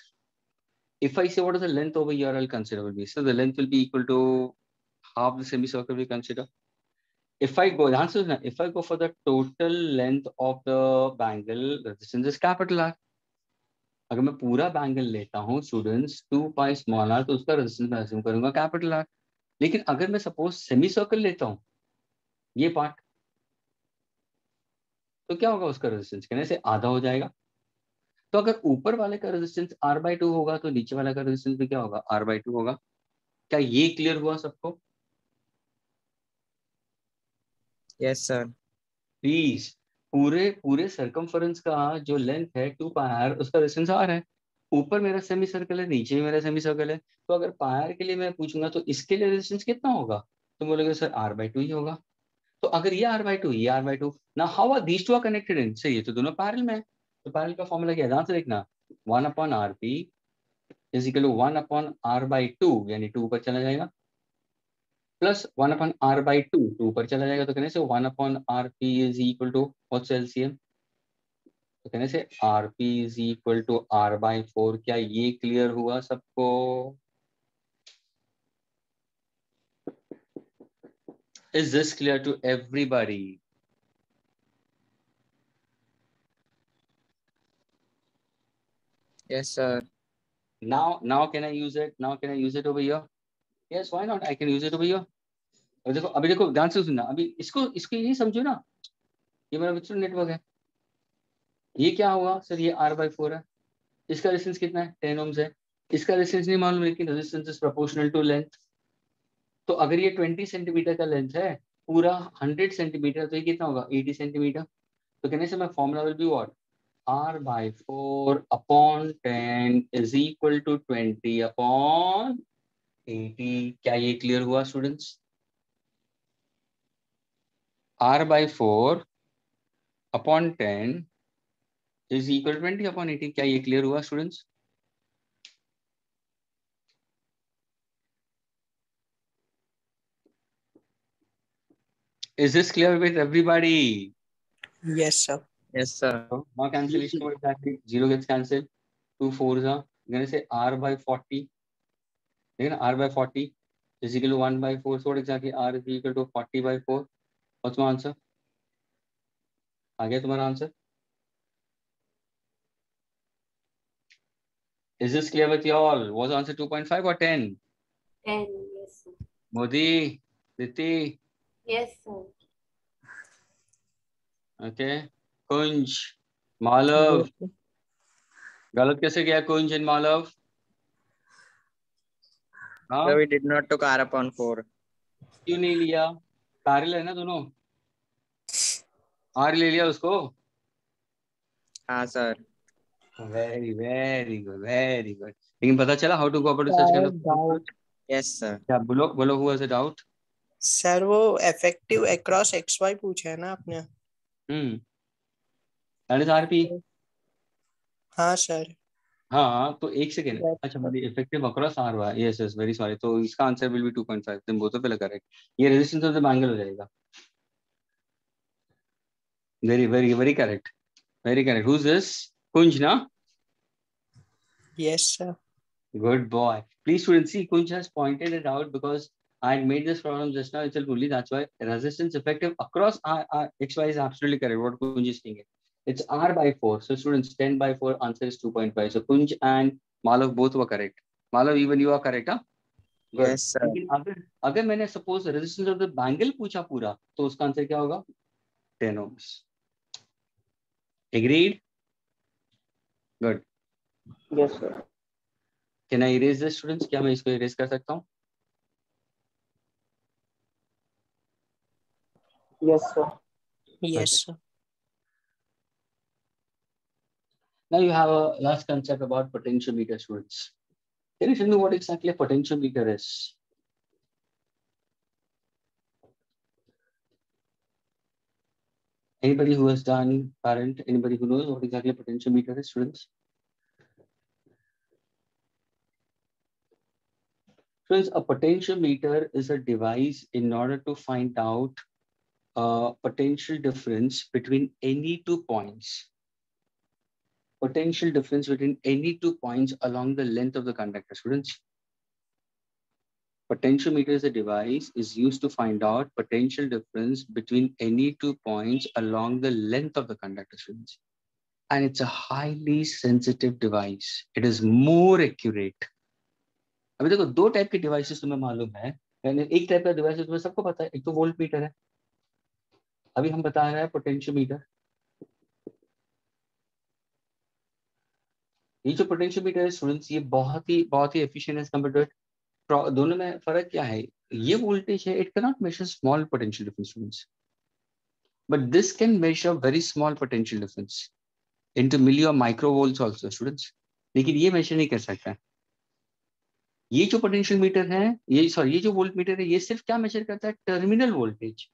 If I say what is the length over here, I'll consider will be, so the length will be equal to half the semicircle we consider. If I go, the answer is not, if I go for the total length of the bangle, resistance is capital R. अगर मैं पूरा bangle लेता हूँ students 2 pi small are, तो उसका resistance मैं assume करूंगा capital R. लेकिन अगर मैं सपोज सेमी सर्कल लेता हूँ ये पार्ट, तो क्या होगा उसका रेजिस्टेंस? कहने से आधा हो जाएगा. तो अगर ऊपर वाले का रेजिस्टेंस R/2 होगा तो नीचे वाले का रेजिस्टेंस भी क्या होगा? R/2 होगा. क्या ये क्लियर हुआ सबको? Yes, sir. प्लीज, पूरे सर्कमफरेंस का जो लेंथ है 2 पाई, उसका रेजिस्टेंस R है. ऊपर मेरा सेमी सर्कल है, नीचे भी मेरा सेमी सर्कल है. तो अगर पायर के लिए मैं पूछूंगा तो इसके लिए रेजिस्टेंस कितना होगा? तो बोलोगे सर R/2 ही होगा. तो अगर ये R/2, ये R/2, ना how are these two are connected in? सही है, तो दोनों पैरेलल में है. तो पैरेलल का फॉर्मूला क्या है? ध्यान से देखना. 1/RP is equal to 1/R/2, यानी 2 ऊपर चला जाएगा, प्लस 1/R/2, 2 ऊपर चला जाएगा. तो कहने से 1/RP is equal to what's LCM? तो कहने से RP is equal to R/4. क्या ये क्लियर हुआ सबको? Is this clear to everybody? Yes, sir. Now can I use it? Now can I use it over here? Yes, why not? I can use it over here. अभी देखो ध्यान से सुनना. अभी इसको यही समझो ना, ये मेरा विचुअल नेटवर्क है. ये क्या होगा सर? ये R/4 है. इसका रेजिस्टेंस कितना है? 10 ohms है. इसका रेजिस्टेंस नहीं मालूम, लेकिन resistance is proportional to length. तो अगर ये 20 सेंटीमीटर का लेंथ है, पूरा 100 सेंटीमीटर, तो ये कितना होगा? 80 सेंटीमीटर. तो कहने से मैं formula will be what? R/4 upon 10 is equal to 20 upon 80. क्या ये क्लियर हुआ students? R/4 upon 10 is equal to 20 upon 80. क्या ये क्लियर हुआ students? Is this clear with everybody? Yes, sir. Yes, sir. Now cancellation what exactly? 0 gets cancelled. 2 4s are going to say R/40. Again, R/40 is equal to 1/4. So what exactly? R is equal to 40/4. What's my answer? आ गया तुम्हारा answer? Is this clear with you all? Was answer 2.5 or 10? 10. Yes, sir. Modi, Diti, Yes, sir. okay. Kunj, Malav. Yes, sir. गलत कैसे गया कुंज and Malav? हाँ? So we did not took R upon 4. क्यों नहीं लिया? Parallel है ना दोनों? R ले लिया उसको? हाँ sir. Very, very good, very good. लेकिन पता चला how to go about such kind of Doubt. Yes sir. क्या बोलो who has a doubt? Sir वो effective across XY पूछा है ना आपने? That is RP. हाँ सर. हाँ तो एक सेकेंड. अच्छा मतलब effective across R हुआ. Yes, yes, very sorry. तो इसका answer will be 2.5. Then both of them correct. ये resistance of the angle हो जाएगा. Very, very, very correct. Very correct. Who's this? Kunj, na? Yes sir. Good boy. Please students see Kunj has pointed it out because I had made this problem just now itself only. That's why resistance effective across XY is absolutely correct. What Kunj is saying. It's R by 4. So students 10 by 4 answer is 2.5. So Kunj and Malav both were correct. Malav even you are correct, huh? Good. Yes sir. लेकिन अगर मैंने suppose resistance of the bangle पूछा पूरा तो उसका answer क्या होगा? 10 ohms. Agreed? Good. Yes, sir. Can I erase this students? क्या मैं इसको erase कर सकता हूँ? Yes, sir. Yes sir. Now you have a last concept about potentiometer students. Can you tell me what exactly a potentiometer is? Anybody who has done current, anybody who knows what exactly a potentiometer is, students? Students, a potentiometer is a device in order to find out potential difference between any 2 points. Potential difference between any 2 points along the length of the conductor, students. Potentiometer is a device is used to find out potential difference between any 2 points along the length of the conductor, students. And it's a highly sensitive device. It is more accurate. अभी देखो 2 type के devices तुम्हें मालूम है. यानी एक type का device तुम्हें सबको पता है. एक तो वोल्ट मीटर है. अभी हम बता रहे हैं पोटेंशियोमीटर. ये जो पोटेंशियोमीटर है स्टूडेंट्स ये बहुत ही एफिशिएंट है कंपेयर टू दोनों में फर्क क्या है? ये वोल्टेज है. It cannot measure small potential difference students, but this can measure very small potential difference into milli और माइक्रो वोल्ट्स आल्सो स्टूडेंट्स. लेकिन ये मेजर नहीं कर सकता. ये जो पोटेंशियल मीटर है ये जो वोल्ट मीटर है ये सिर्फ क्या मेजर करता है? टर्मिनल वोल्टेज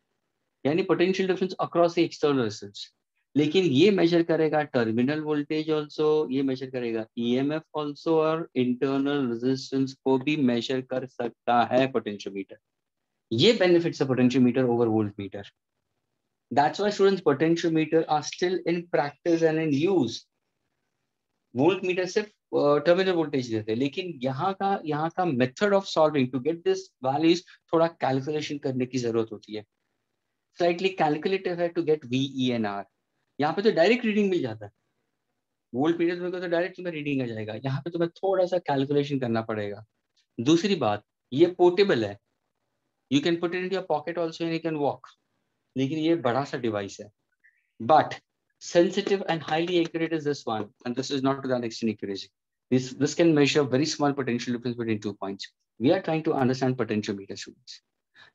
यानी potential difference across the external resistance. लेकिन ये मेजर करेगा टर्मिनल वोल्टेज ऑल्सो, ये मेजर करेगा ईएमएफ ऑल्सो और इंटरनल रेजिस्टेंस को भी मेजर कर सकता है पोटेंशियोमीटर. ये बेनिफिट्स है potentiometer over voltmeter. That's why students potentiometer are still in practice and in use. Voltmeter सिर्फ टर्मिनल वोल्टेज देते हैं, लेकिन यहाँ का method of solving to get this values थोड़ा कैलकुलेशन करने की जरूरत होती है. स्लाइटली कैलकुलेटिव है to get V N R. यहाँ पे तो डायरेक्ट रीडिंग मिल जाता है. वोल्ट मीटर में तो डायरेक्ट तुम्हें रीडिंग आ जाएगा. यहाँ पे तुम्हें थोड़ा सा कैलकुलेशन करना पड़ेगा. दूसरी बात ये पोर्टेबल है. You can put it in your pocket also and you can walk. लेकिन ये बड़ा सा डिवाइस है. But sensitive and highly accurate is this one, and this is not to that extent accuracy. This can measure very small potential difference between 2 points. We are trying to understand potentiometer, students.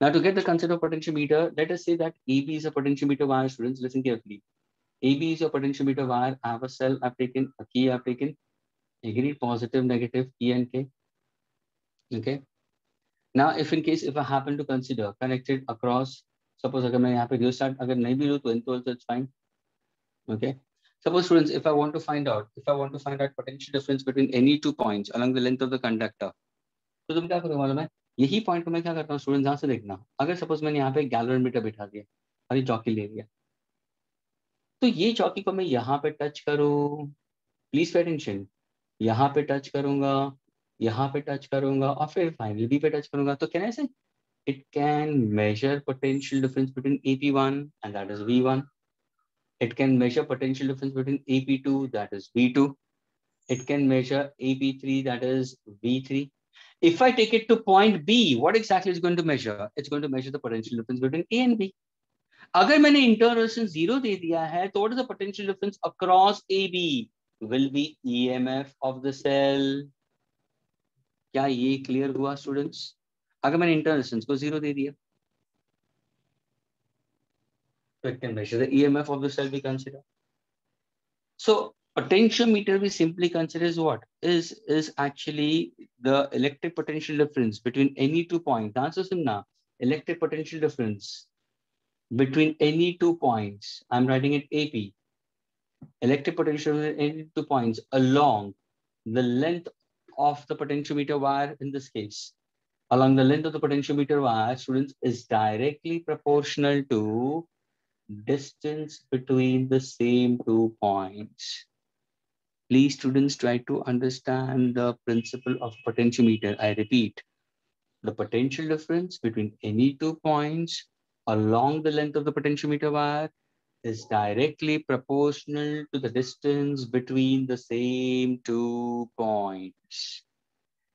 Now to get the concept of potentiometer, let us say that AB is a potentiometer wire, students. Listen carefully. AB is your potentiometer wire. I have a cell I've taken, a key I've taken. Agree, positive, negative, E and K. Okay. Now if in case if I happen to consider connected across, suppose अगर मैं यहाँ पे rheostat अगर नहीं भी लूँ तो also it's fine. Okay. Suppose students, if I want to find out potential difference between any 2 points along the length of the conductor, तो तुम क्या करोगे मालूम है? यही पॉइंट को मैं क्या करता हूँ स्टूडेंट्स, यहाँ से देखना. अगर सपोज मैंने यहाँ पे गैल्वेनोमीटर बिठा दिया और ये चौकी ले लिया, तो ये चौकी को मैं यहाँ पे टच करूँ, प्लीज पे अटेंशन, यहाँ पे टच करूंगा, यहाँ पे टच करूंगा और फिर फाइनल बी पे टच करूंगा, तो कैन आई से it can measure potential difference between AP1 and that is V1. It can measure potential difference between AP2, that is V2. It can measure AP3, that is V3. If I take it to point B, what exactly is going to measure? It's going to measure the potential difference between A and B. अगर मैंने internal resistance 0 दे दिया है, तो what is the potential difference across AB? Will be EMF of the cell. क्या ये clear हुआ students? अगर मैंने internal resistance को 0 दे दिया, so it can measure the EMF of the cell we consider. So potentiometer we simply consider is what? Is actually the electric potential difference between any 2 points. Answer Simna. Electric potential difference between any 2 points. I'm writing it AP. Electric potential between any 2 points along the length of the potentiometer wire in this case. Along the length of the potentiometer wire, students, is directly proportional to distance between the same 2 points. Please, students, try to understand the principle of potentiometer. I repeat, the potential difference between any 2 points along the length of the potentiometer wire is directly proportional to the distance between the same 2 points.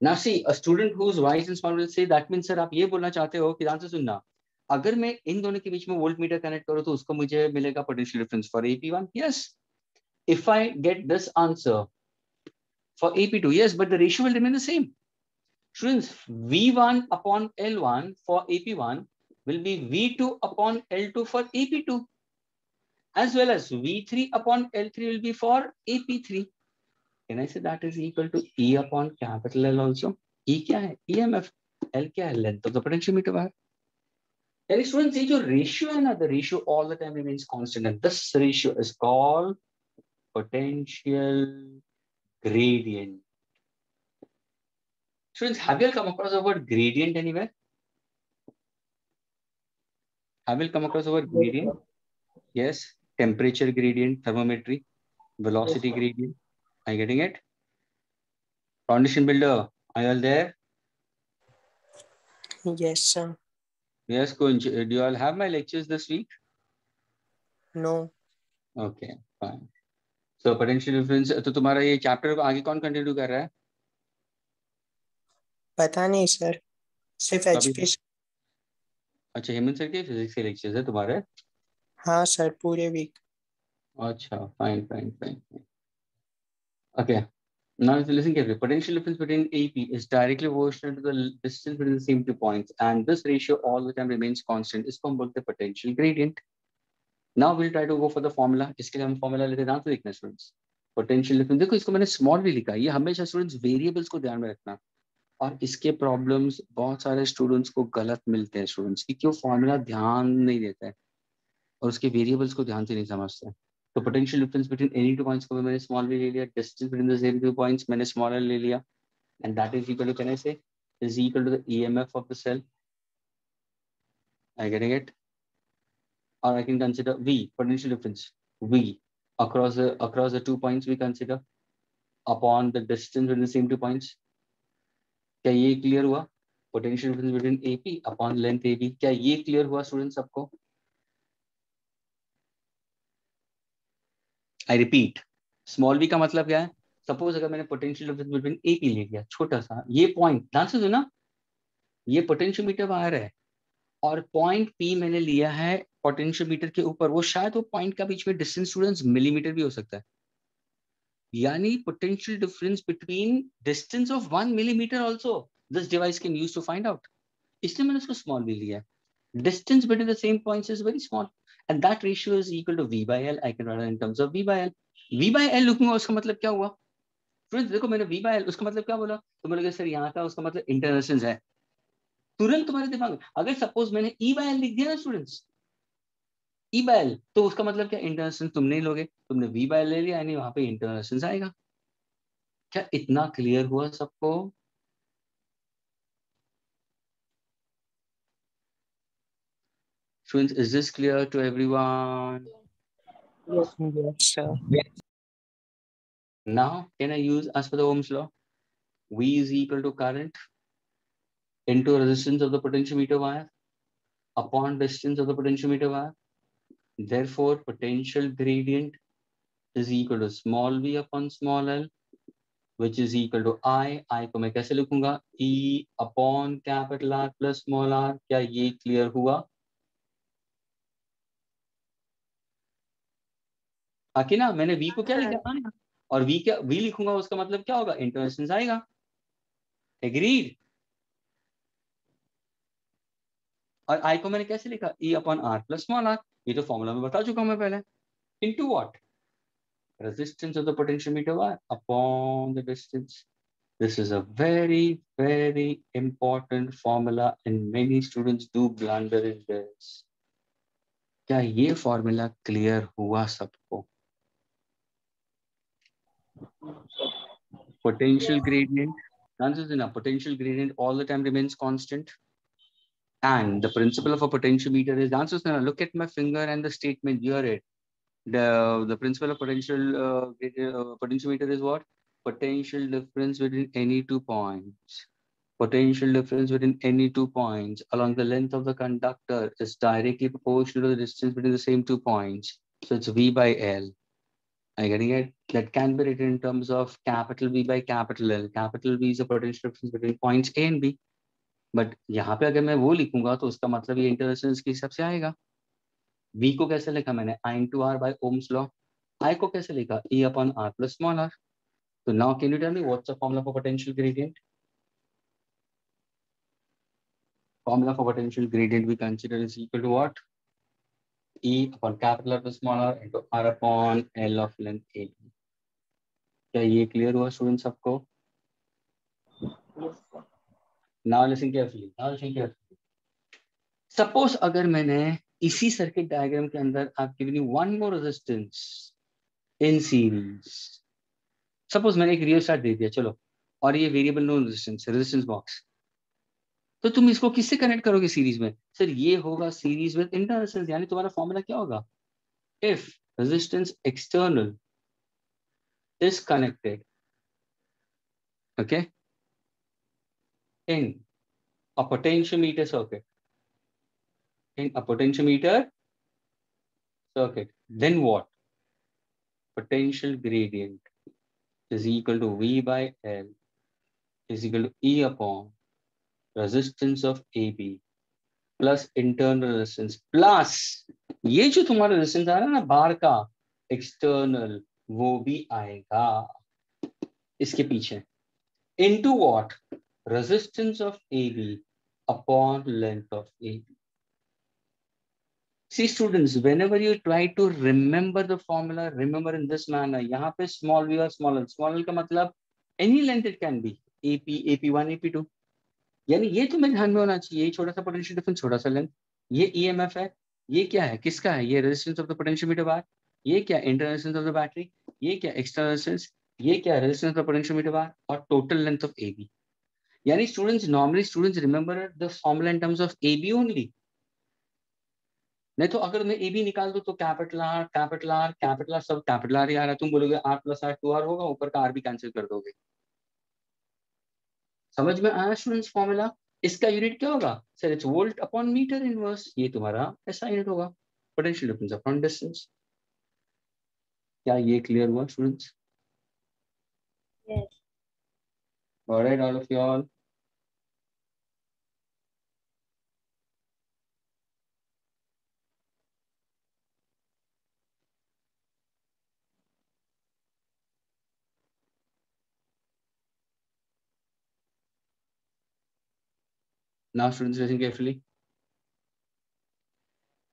Now see, a student who's wise and smart will say, that means sir, आप ये बोलना चाहते हो कि ध्यान से सुनना, अगर मैं इन दोनों के बीच में वोल्ट मीटर कनेक्ट करूं तो उसको मुझे मिलेगा potential difference for AP1. Yes, if I get this answer for AP2, yes, but the ratio will remain the same. Students, V1 upon L1 for AP1 will be V2 upon L2 for AP2, as well as V3 upon L3 will be for AP3. Can I say that is equal to E upon capital L also? E क्या है? EMF. L क्या है? Length of the potentiometer wire. And students, ये जो ratio है ना, the ratio all the time remains constant, and this ratio is called potential gradient. Students, have you come across the word gradient anywhere? Have you come across the word gradient? Yes. Temperature gradient, thermometry, velocity gradient. Are you getting it? Foundation builder, are you all there? Yes, sir. Yes, Kunj. Do you all have my lectures this week? No. Okay, fine. So potential difference. तो तुम्हारा ये chapter आगे कौन continue कर रहा है? पता नहीं सर, सिर्फ HP. अच्छा, हेमंत सर के फिजिक्स के लेक्चर्स है तुम्हारे? हाँ सर, पूरे वीक. अच्छा, fine. Okay. Now listen carefully. Potential difference between AP is directly proportional to the distance between the same 2 points, and this ratio all the time remains constant. इसको हम बोलते हैं potential gradient. Now we'll try to go for the formula. इसके लिए हम formula लेते हैं. ध्यान से देखना students. Potential difference. देखो इसको मैंने small भी लिखा है. ये हमेशा students variables को ध्यान में रखना. और इसके प्रॉब्लम्स बहुत सारे स्टूडेंट्स को गलत मिलते हैं स्टूडेंट्स, क्योंकि वो फॉर्मूला ध्यान नहीं देता है और उसके वेरिएबल्स को ध्यान से नहीं समझते हैं. तो potential difference between any 2 points को मैंने स्मॉल भी ले लिया, distance between the same 2 points मैंने स्मॉलर ले लिया, and that is equal to, can I say, is equal to the EMF of the cell. I getting it? और I can consider V, potential difference V across the 2 points we consider upon the distance between the same 2 points. क्या ये clear हुआ? Potential difference between AP upon length AB. क्या ये clear हुआ student सबको? I repeat, small v का मतलब क्या है? सपोज अगर मैंने पोटेंशियल डिफरेंस बिटवीन AP ले लिया, छोटा सा ये पॉइंट, ध्यान से सुना, ये पोटेंशियोमीटर बाहर है और पॉइंट P मैंने लिया है पोटेंशियोमीटर के ऊपर, वो शायद वो पॉइंट का बीच में डिस्टेंस स्टूडेंट्स मिलीमीटर भी हो सकता है, यानी potential difference between distance of 1 millimeter also this device can use to find out. इसलिए मैंने उसको स्मॉल भी लिया. Distance between the same points is very small and that ratio is equal to V/L. I can write in terms of V/L. V/L लिखूंगा, उसका मतलब क्या हुआ फ्रेंड्स? देखो मैंने V/L, उसका मतलब क्या बोला तो मैंने कहा सर यहाँ का उसका मतलब इंटरनेशनल है. तुरंत तुम्हारे दिमाग में अगर सपोज मैंने E/L लिख दिया ना स्टूडेंट्स, E/L, तो उसका मतलब क्या? इंटरनेशनल तुम नहीं लोगे, तुमने V/L ले लिया यानी वहां पे इंटरनेशनल आएगा. क्या इतना क्लियर हुआ सबको? Students, is this clear to everyone? Yes. Yes, sir. Now, can I use as per the Ohm's law? V is equal to current into resistance of the potentiometer wire upon distance of the potentiometer wire. Therefore, potential gradient is equal to small v upon small l which is equal to I को मैं कैसे लिखूंगा? E upon capital R plus small r. क्या ये clear हुआ? आके ना मैंने V को क्या लिखा था और V लिखूंगा उसका मतलब क्या होगा? इंटरसेंस आएगा. एग्रीड? और I को मैंने कैसे लिखा? E upon R plus small r. ये तो फॉर्मूला में बता चुका हूं मैं पहले. Into what? Resistance of the potentiometer wire upon the distance. This is a very, very important formula and many students do blunder in this. क्या ये फॉर्मूला क्लियर हुआ सबको? Potential gradient. Answers in a potential gradient all the time remains constant. And the principle of a potentiometer is, answers in a, look at my finger and the statement, hear it. The principle of potentiometer is what? Potential difference between any 2 points. Potential difference between any 2 points along the length of the conductor is directly proportional to the distance between the same 2 points. So it's V by L. Are you getting it? That can be written in terms of capital V by capital L. Capital V is the potential difference between points A and B. But यहाँ पे अगर मैं वो लिखूंगा तो उसका मतलब ये इंटरसेंस के हिसाब से आएगा. V को कैसे लिखा मैंने? I into R by Ohm's law. I को कैसे लिखा? E upon R plus small r. So now can you tell me what's the formula for potential gradient? Formula for potential gradient we consider is equal to what? E upon capital R plus small r into R upon L of length A. क्या ये clear हुआ students सबको? Yes, sir. Now listen carefully. Suppose अगर मैंने इसी circuit diagram के अंदर I've given you one more resistance in series. Suppose मैंने एक रियोस्टेट दे दिया, चलो, और ये वेरिएबल नो रेजिस्टेंस बॉक्स, तो तुम इसको किससे कनेक्ट करोगे सीरीज में? सर ये होगा सीरीज विद इंटरसेंस. यानी तुम्हारा फॉर्मूला क्या होगा? If resistance external is connected, okay, in a potentiometer circuit, then what? Potential gradient is equal to V by L is equal to E upon resistance of AB plus internal resistance plus ये जो तुम्हारा resistance आ रहा है ना बाहर का external, वो भी आएगा इसके पीछे. into what? Resistance of AB upon length of AB. See students, whenever you try to remember the formula, remember in this manner. यहाँ पे small v और small l का मतलब any length it can be, AP, AP1, AP2. यानी ये तुम्हें ध्यान में होना चाहिए. ये छोटा सा पोटेंशियल डिफरेंस, छोटा सा लेंथ, ये EMF है, ये क्या है, किसका है? ये रेजिस्टेंस ऑफ द पोटेंशियोमीटर बार. ये क्या? Internal resistance of the battery. ये क्या? External resistance. ये क्या? रेजिस्टेंस ऑफ द पोटेंशियोमीटर बार और टोटल लेंथ ऑफ AB. यानी students, normally students remember the formula in terms of AB only. नहीं तो अगर मैं AB निकाल दूं तो कैपिटल R सब कैपिटल R ही आ रहा है. तुम बोलोगे R प्लस R 2R होगा, ऊपर का R भी कैंसिल कर दोगे. समझ में आया स्टूडेंट्स फॉर्मूला? इसका यूनिट क्या होगा? Sir it's volt upon meter inverse. ये तुम्हारा ऐसा यूनिट होगा, पोटेंशियल डिफरेंस अपॉन डिस्टेंस. क्या ये क्लियर हुआ students? Yes. Alright all of you all. Now students listen carefully.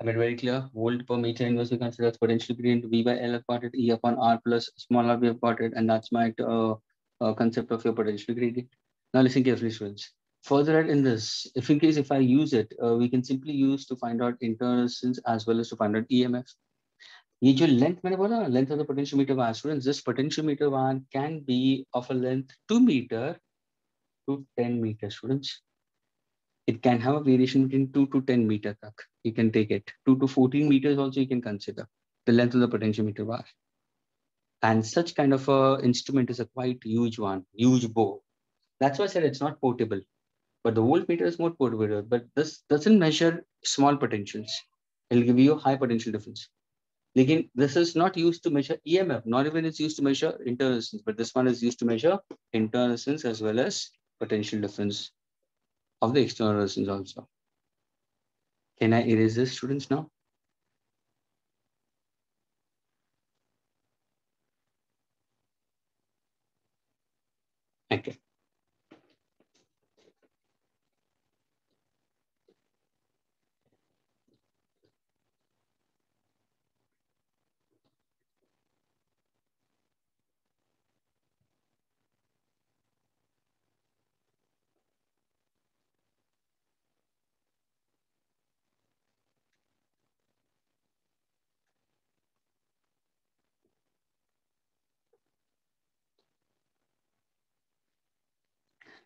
I made very clear. Volt per meter inverse we consider as potential gradient. V by L I've got it. E upon R plus small r we have got it, and that's my concept of your potential gradient. Now listen carefully, students. Further in this, if in case if I use it, we can simply use to find out internal resistance as well as to find out EMF. ये जो length मैंने बोला, length of the potentiometer wire, students, this potentiometer wire can be of a length 2 meter to 10 meter, students. It can have a variation between 2 to 10 meter tak. You can take it. 2 to 14 meters also you can consider the length of the potentiometer wire. And such kind of a instrument is a quite huge one, huge bow. That's why I said it's not portable. But the voltmeter is more portable. But this doesn't measure small potentials. It'll give you a high potential difference. लेकिन this is not used to measure EMF, not even it's used to measure internal resistance, but this one is used to measure internal resistance as well as potential difference of the external resistance also. Can I erase this, students, now? Okay.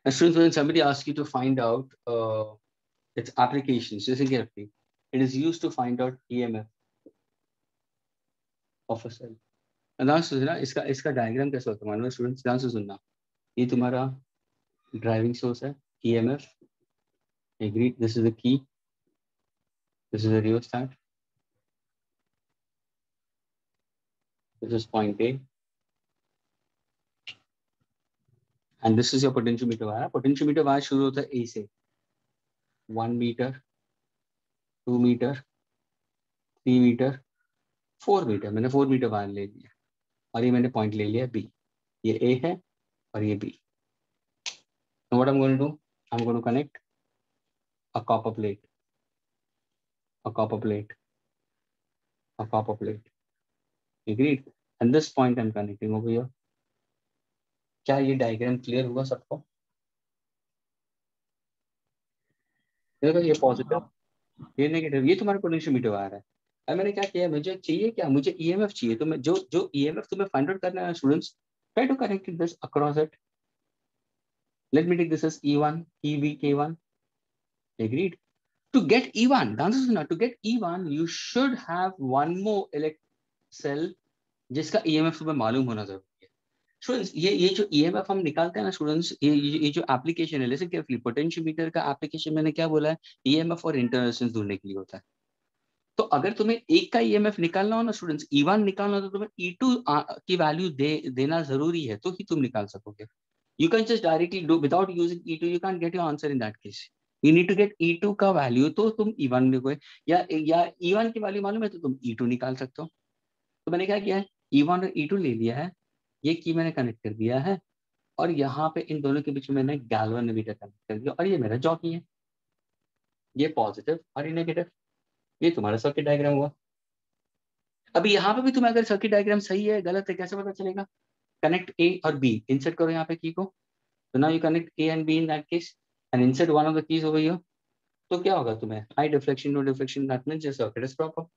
Now, students, when somebody asks you to find out its applications, listen carefully. It is used to find out EMF of a cell. ध्यान से सुनना, इसका diagram कैसा होता है? मान लो students, ध्यान से सुनना, ये तुम्हारा ड्राइविंग सोर्स है, EMF. Agreed. This is the key. This is the rheostat. This is point A. And this is your potentiometer wire. Potentiometer wire शुरू होता है A से. 1 meter, 2 meter, 3 meter, 4 meter. मैंने 4 meter वायर ले लिया और ये मैंने पॉइंट ले लिया B. ये A है और ये B. Now what I'm going to do? I'm going to connect a copper plate, a copper plate, a copper plate. Agreed. And this point I'm connecting over here. क्या ये diagram clear हुआ सबको? देखो, ये positive, ये negative, ये तुम्हारा potentiometer wire है। अब मैंने क्या किया, मुझे चाहिए क्या, मुझे EMF चाहिए। तो मैं जो EMF तुम्हें फाइंड आउट करना है students, try to connect this across it. Let me take this as E1, EV, K1. Agreed. To get E1, the answer is not. To get E1, you should have one more electric cell जिसका EMF तुम्हें मालूम होना जरूरी है। Students, ये जो EMF हम निकालते हैं ना स्टूडेंट्स, ये जो एप्लीकेशन है, लिसन केयरफुली, पोटेंशियोमीटर का एप्लीकेशन मैंने क्या बोला है, EMF और इंटरनल रेजिस्टेंस ढूंढने के लिए होता है। तो अगर तुम्हें एक का EMF निकालना हो ना स्टूडेंट्स, E1 निकालना हो, तो तुम्हें E2 की वैल्यू देना जरूरी है, तो ही तुम निकाल सकोगे। You can just directly do without using E2, you can't get your answer in that case. You need to get E2 का वैल्यू, तो तुम E1 में गए, या E1 की वैल्यू मालूम है तो तुम E2 निकाल सकते हो। तो मैंने क्या किया है, E1 और E2 ले लिया है, ये की मैंने कनेक्ट कर दिया है, और यहाँ पे इन दोनों के बीच में मैंने गैल्वेनोमीटर कनेक्ट कर दिया, और ये मेरा जॉकी है, ये पॉजिटिव और ये नेगेटिव। ये तुम्हारा सर्किट डायग्राम हुआ। अभी यहाँ पे भी तुम्हें अगर सर्किट डायग्राम सही है गलत है कैसे पता चलेगा? कनेक्ट A और B, इंसर्ट करो यहाँ पे की को, तो now you connect A and B in that case and insert one of the keys over here. तो क्या होगा तुम्हें, high deflection, no deflection, that means your circuit is proper.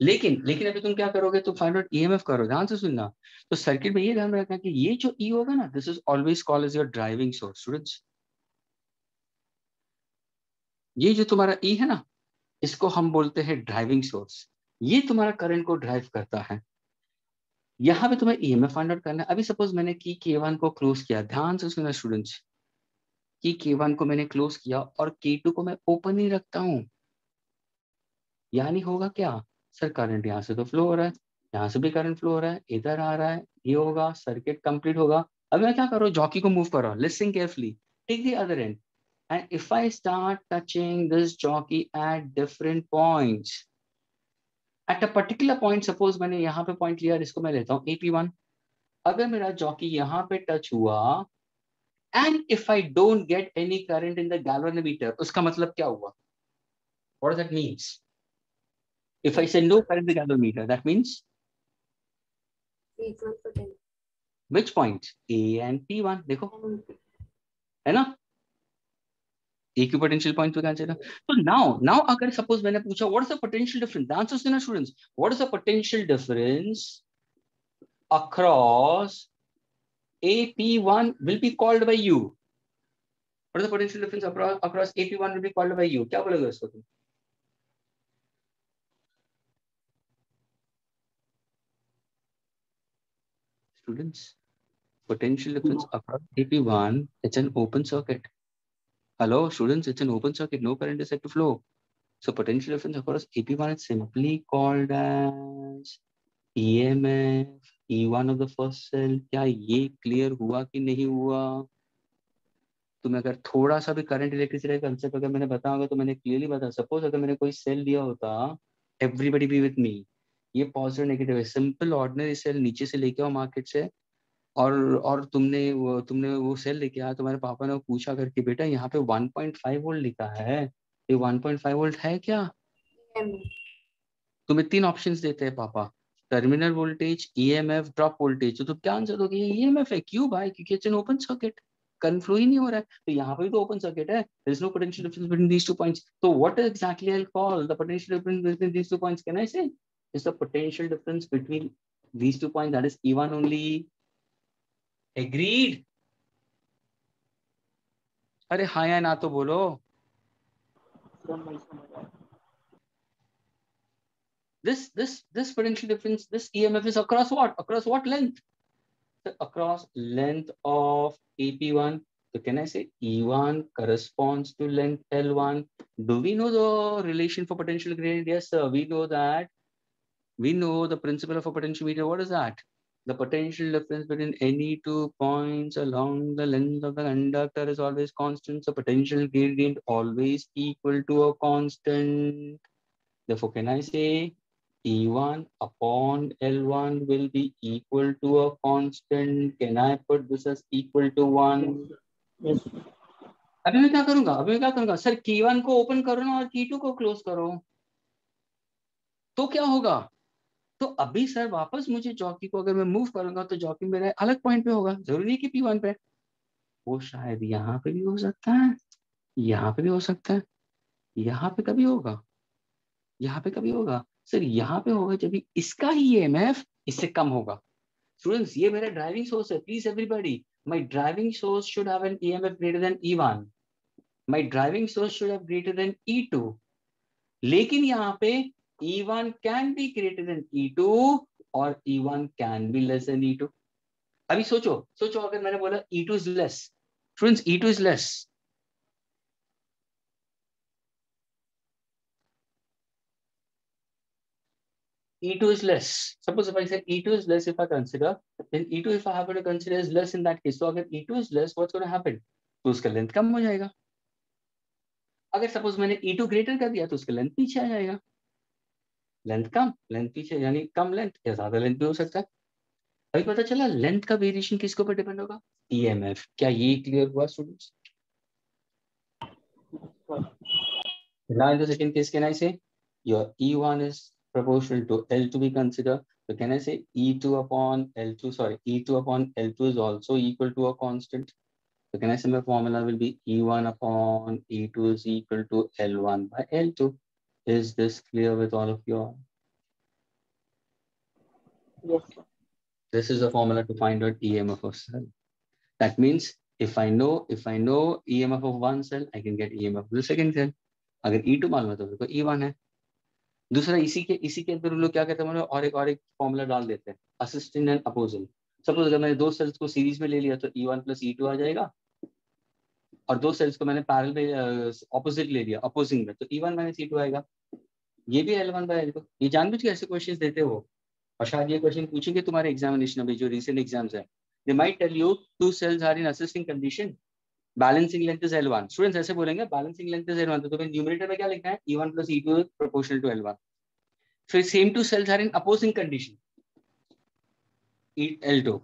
लेकिन अभी तुम क्या करोगे, तो फाइंड आउट EMF करो। ध्यान से सुनना, तो सर्किट में ये ध्यान रखना कि ये जो E होगा ना, this is always called as your driving source. Students, ये जो तुम्हारा E है ना, इसको हम बोलते हैं ड्राइविंग सोर्स। ये तुम्हारा करंट को ड्राइव करता है। यहाँ पे तुम्हें EMF फाइंड आउट करना है। अभी सपोज मैंने की K1 को क्लोज किया, ध्यान से सुनना स्टूडेंट्स, की K1 को मैंने क्लोज किया और K2 को मैं ओपन ही रखता हूँ, यानी होगा क्या, सर करंट यहाँ से तो फ्लो हो रहा है, यहाँ से भी करंट फ्लो हो रहा है, इधर आ रहा है, ये होगा, सर्किट कंप्लीट होगा। अब मैं क्या करूँ, जॉकी को मूव करो, listening carefully, take the other end, and if I start touching this jockey at different points, at a particular point, suppose मैंने यहाँ पे पॉइंट लिया, इसको मैं लेता हूँ AP1। अगर मेरा जॉकी यहाँ पे टच हुआ and if I don't get any current in the galvanometer, उसका मतलब क्या हुआ, what does that means? If I say no current in the galvanometer, that means equal potential. which point? A and P1. देखो, है ना, एक ही potential point पे consider. So now अगर suppose मैंने पूछा what is the potential difference? The answer is ना students. What is the potential difference across AP1 will be called by you? What is the potential difference across AP1 will be called by you? क्या बोलोगे उसको तुम? Students, potential difference across AP1, it's an open circuit. Hello, students, it's an open circuit. No current is set to flow. So potential difference across AP1 is simply called as EMF E1 of the first cell. क्या ये clear हुआ कि नहीं हुआ? तुम्हें अगर थोड़ा सा भी करंट इलेक्ट्रिसिटी का कंसेप्ट अगर मैंने बताया होगा तो मैंने क्लियरली बताया. सपोज अगर मैंने कोई सेल दिया होता, एवरीबडी बी विथ मी, ये पॉजिटिव नेगेटिव है, सिंपल ऑर्डिनरी सेल नीचे से लेके आओ मार्केट से, और तुमने वो सेल लेके आया, तुम्हारे पापा ने पूछा करके बेटा यहाँ पे 1.5 वोल्ट लिखा है, ये 1.5 वोल्ट है क्या? तुम्हें 3 ऑप्शंस देते हैं पापा, terminal voltage, EMF, drop voltage. तो तुम क्या आंसर दोगे? ये ईएमएफ है. क्यों भाई? क्योंकि it's an open circuit, current flow ही नहीं हो रहा है. तो यहाँ पे भी तो ओपन सर्किट है. There is no potential difference between these two points. तो what exactly I will call the potential difference between these two points? Can I say is the potential difference between these two points, that is E1 only. Agreed? अरे हाँ या ना तो बोलो. This potential difference, this EMF is across what? Across what length? So across length of AP1. So can I say E1 corresponds to length L1? Do we know the relation for potential gradient? Yes, sir. We know that. We know the principle of a potentiometer. What is that? The potential difference between any 2 points along the length of the conductor is always constant. So potential gradient always equal to a constant. Therefore, can I say E1 upon L1 will be equal to a constant? Can I put this as equal to 1? Yes. अभी मैं क्या करूंगा? Sir K1 को open करो ना और K2 को close करो, तो क्या होगा? तो अभी सर वापस मुझे जॉकी को अगर मैं मूव करूंगा तो जॉकी मेरे अलग पॉइंट पे होगा, जरूरी है कि P1 पे. वो शायद यहाँ पे भी हो सकता है, यहाँ पे भी हो सकता है, यहाँ पे कभी होगा, यहाँ पे कभी होगा. सर यहाँ पे होगा जब इसका ही EMF इससे कम होगा. स्टूडेंट्स, ये मेरा ड्राइविंग सोर्स है. Please everybody, my driving source should have an EMF greater than E1. My driving source should have greater than E2. लेकिन यहाँ पे E1 can be greater than E2 और E1 can be less than E2. अभी सोचो अगर मैंने बोला E2 is less. Students, E2 is less. E2 is less. Suppose if I say E2 is less, if I consider, then E2 if I happen to consider is less in that case. So अगर E2 is less, what's going to happen? तो उसका length कम हो जाएगा. अगर suppose मैंने E2 greater कर दिया तो उसका लेंथ पीछे आ जाएगा. लेंथ कम, लेंथ पीछे, यानी कम लेंथ या ज्यादा लेंथ भी हो सकता है. अभी पता चला लेंथ का वेरिएशन किसके ऊपर डिपेंड होगा? EMF. क्या ये क्लियर हुआ students? Now in the second case, can I say your E1 is proportional to L2 be considered? So can I say E2 upon L2? Sorry, E2 upon L2 is also equal to a constant. So can I say my formula will be E1 upon E2 is equal to L1 by L2. Is this clear with all of you all? Yes, sir. This is the formula to find out EMF of cell. That means if I know EMF of one cell, I can get EMF of the second cell. अगर E2 मालूम है तो फिर E1 है. दूसरा इसी के अंदर लोग क्या कहते हैं, और एक फॉर्मूला डाल देते हैं, असिस्टेंट एंड अपोजिंग. सपोज अगर मैंने 2 सेल्स को सीरीज में ले लिया तो E1 प्लस E2 आ जाएगा, और 2 सेल्स को मैंने पैरेलल में ऑपोजिट ले लिया, अपोजिंग में, तो E1 माइनस E2 आएगा. ये भी L1 बाय L2. ये जानबूझ के ऐसे क्वेश्चन देते हो, और शायद ये क्वेश्चन पूछेंगे तुम्हारे एग्जामिनेशन में, जो रिसेंट एग्जाम्स है. They might tell you 2 cells are in assisting condition, balancing length is L1. Students ऐसे बोलेंगे बैलेंसिंग लेंथ इज L1, तो तुम्हें न्यूमरेटर में क्या लिखना है? E1 plus E2 proportional to L1. फिर same 2 cells are in opposing condition, L2.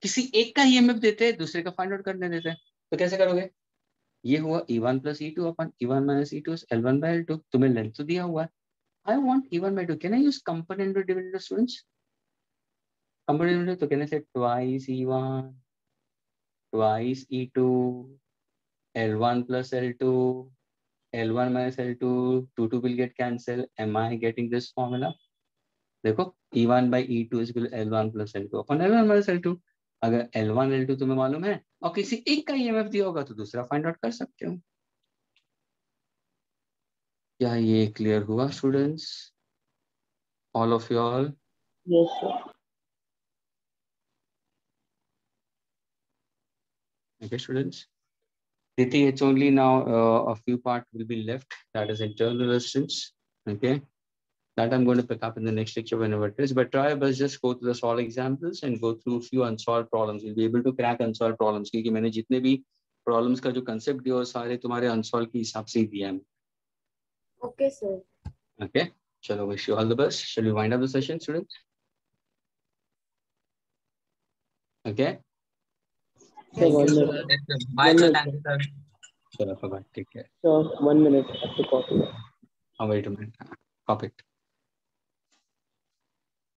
किसी एक का EMF देते हैं, दूसरे का फाइंड आउट करने देते हैं, तो कैसे करोगे? ये हुआ E1 प्लस E2 अपन E1 minus E2 L1 bye L2. तुम्हें लेंथ तो दिया हुआ है. I want E1 by 2. Can I use component divider, students? Component divider, तो can I say twice E1, twice E2, L1 plus L2, L1 minus L2, 2 will get cancelled. Am I getting this formula? देखो E1 by E2 is equal to L1 plus L2 upon L1 minus L2. अगर L1 L2 तुम्हें मालूम है और किसी एक का EMF दिया होगा तो दूसरा फाइंड आउट कर सकते हो. क्या ये क्लियर हुआ students? All of you all? Yes, sir. Okay, students. Diti, it's only now a few part will be left. That is internal resistance. Okay. That I'm going to pick up in the next lecture whenever it is. But try bus just go through the solved examples and go through a few unsolved problems. You'll be able to crack unsolved problems. क्योंकि मैंने जितने भी problems का जो concept दिया वो सारे तुम्हारे unsolved के हिसाब से ही दिया है. Okay, sir. Okay. Chalo, wish you all the best. Shall we wind up the session, students? Okay. Sir, 1 minute. Bye, 1 sir. minute. Thank you, sir. Chalo, bye. Take care. Sir, 1 minute. I have to copy. Wait a minute. Copy it.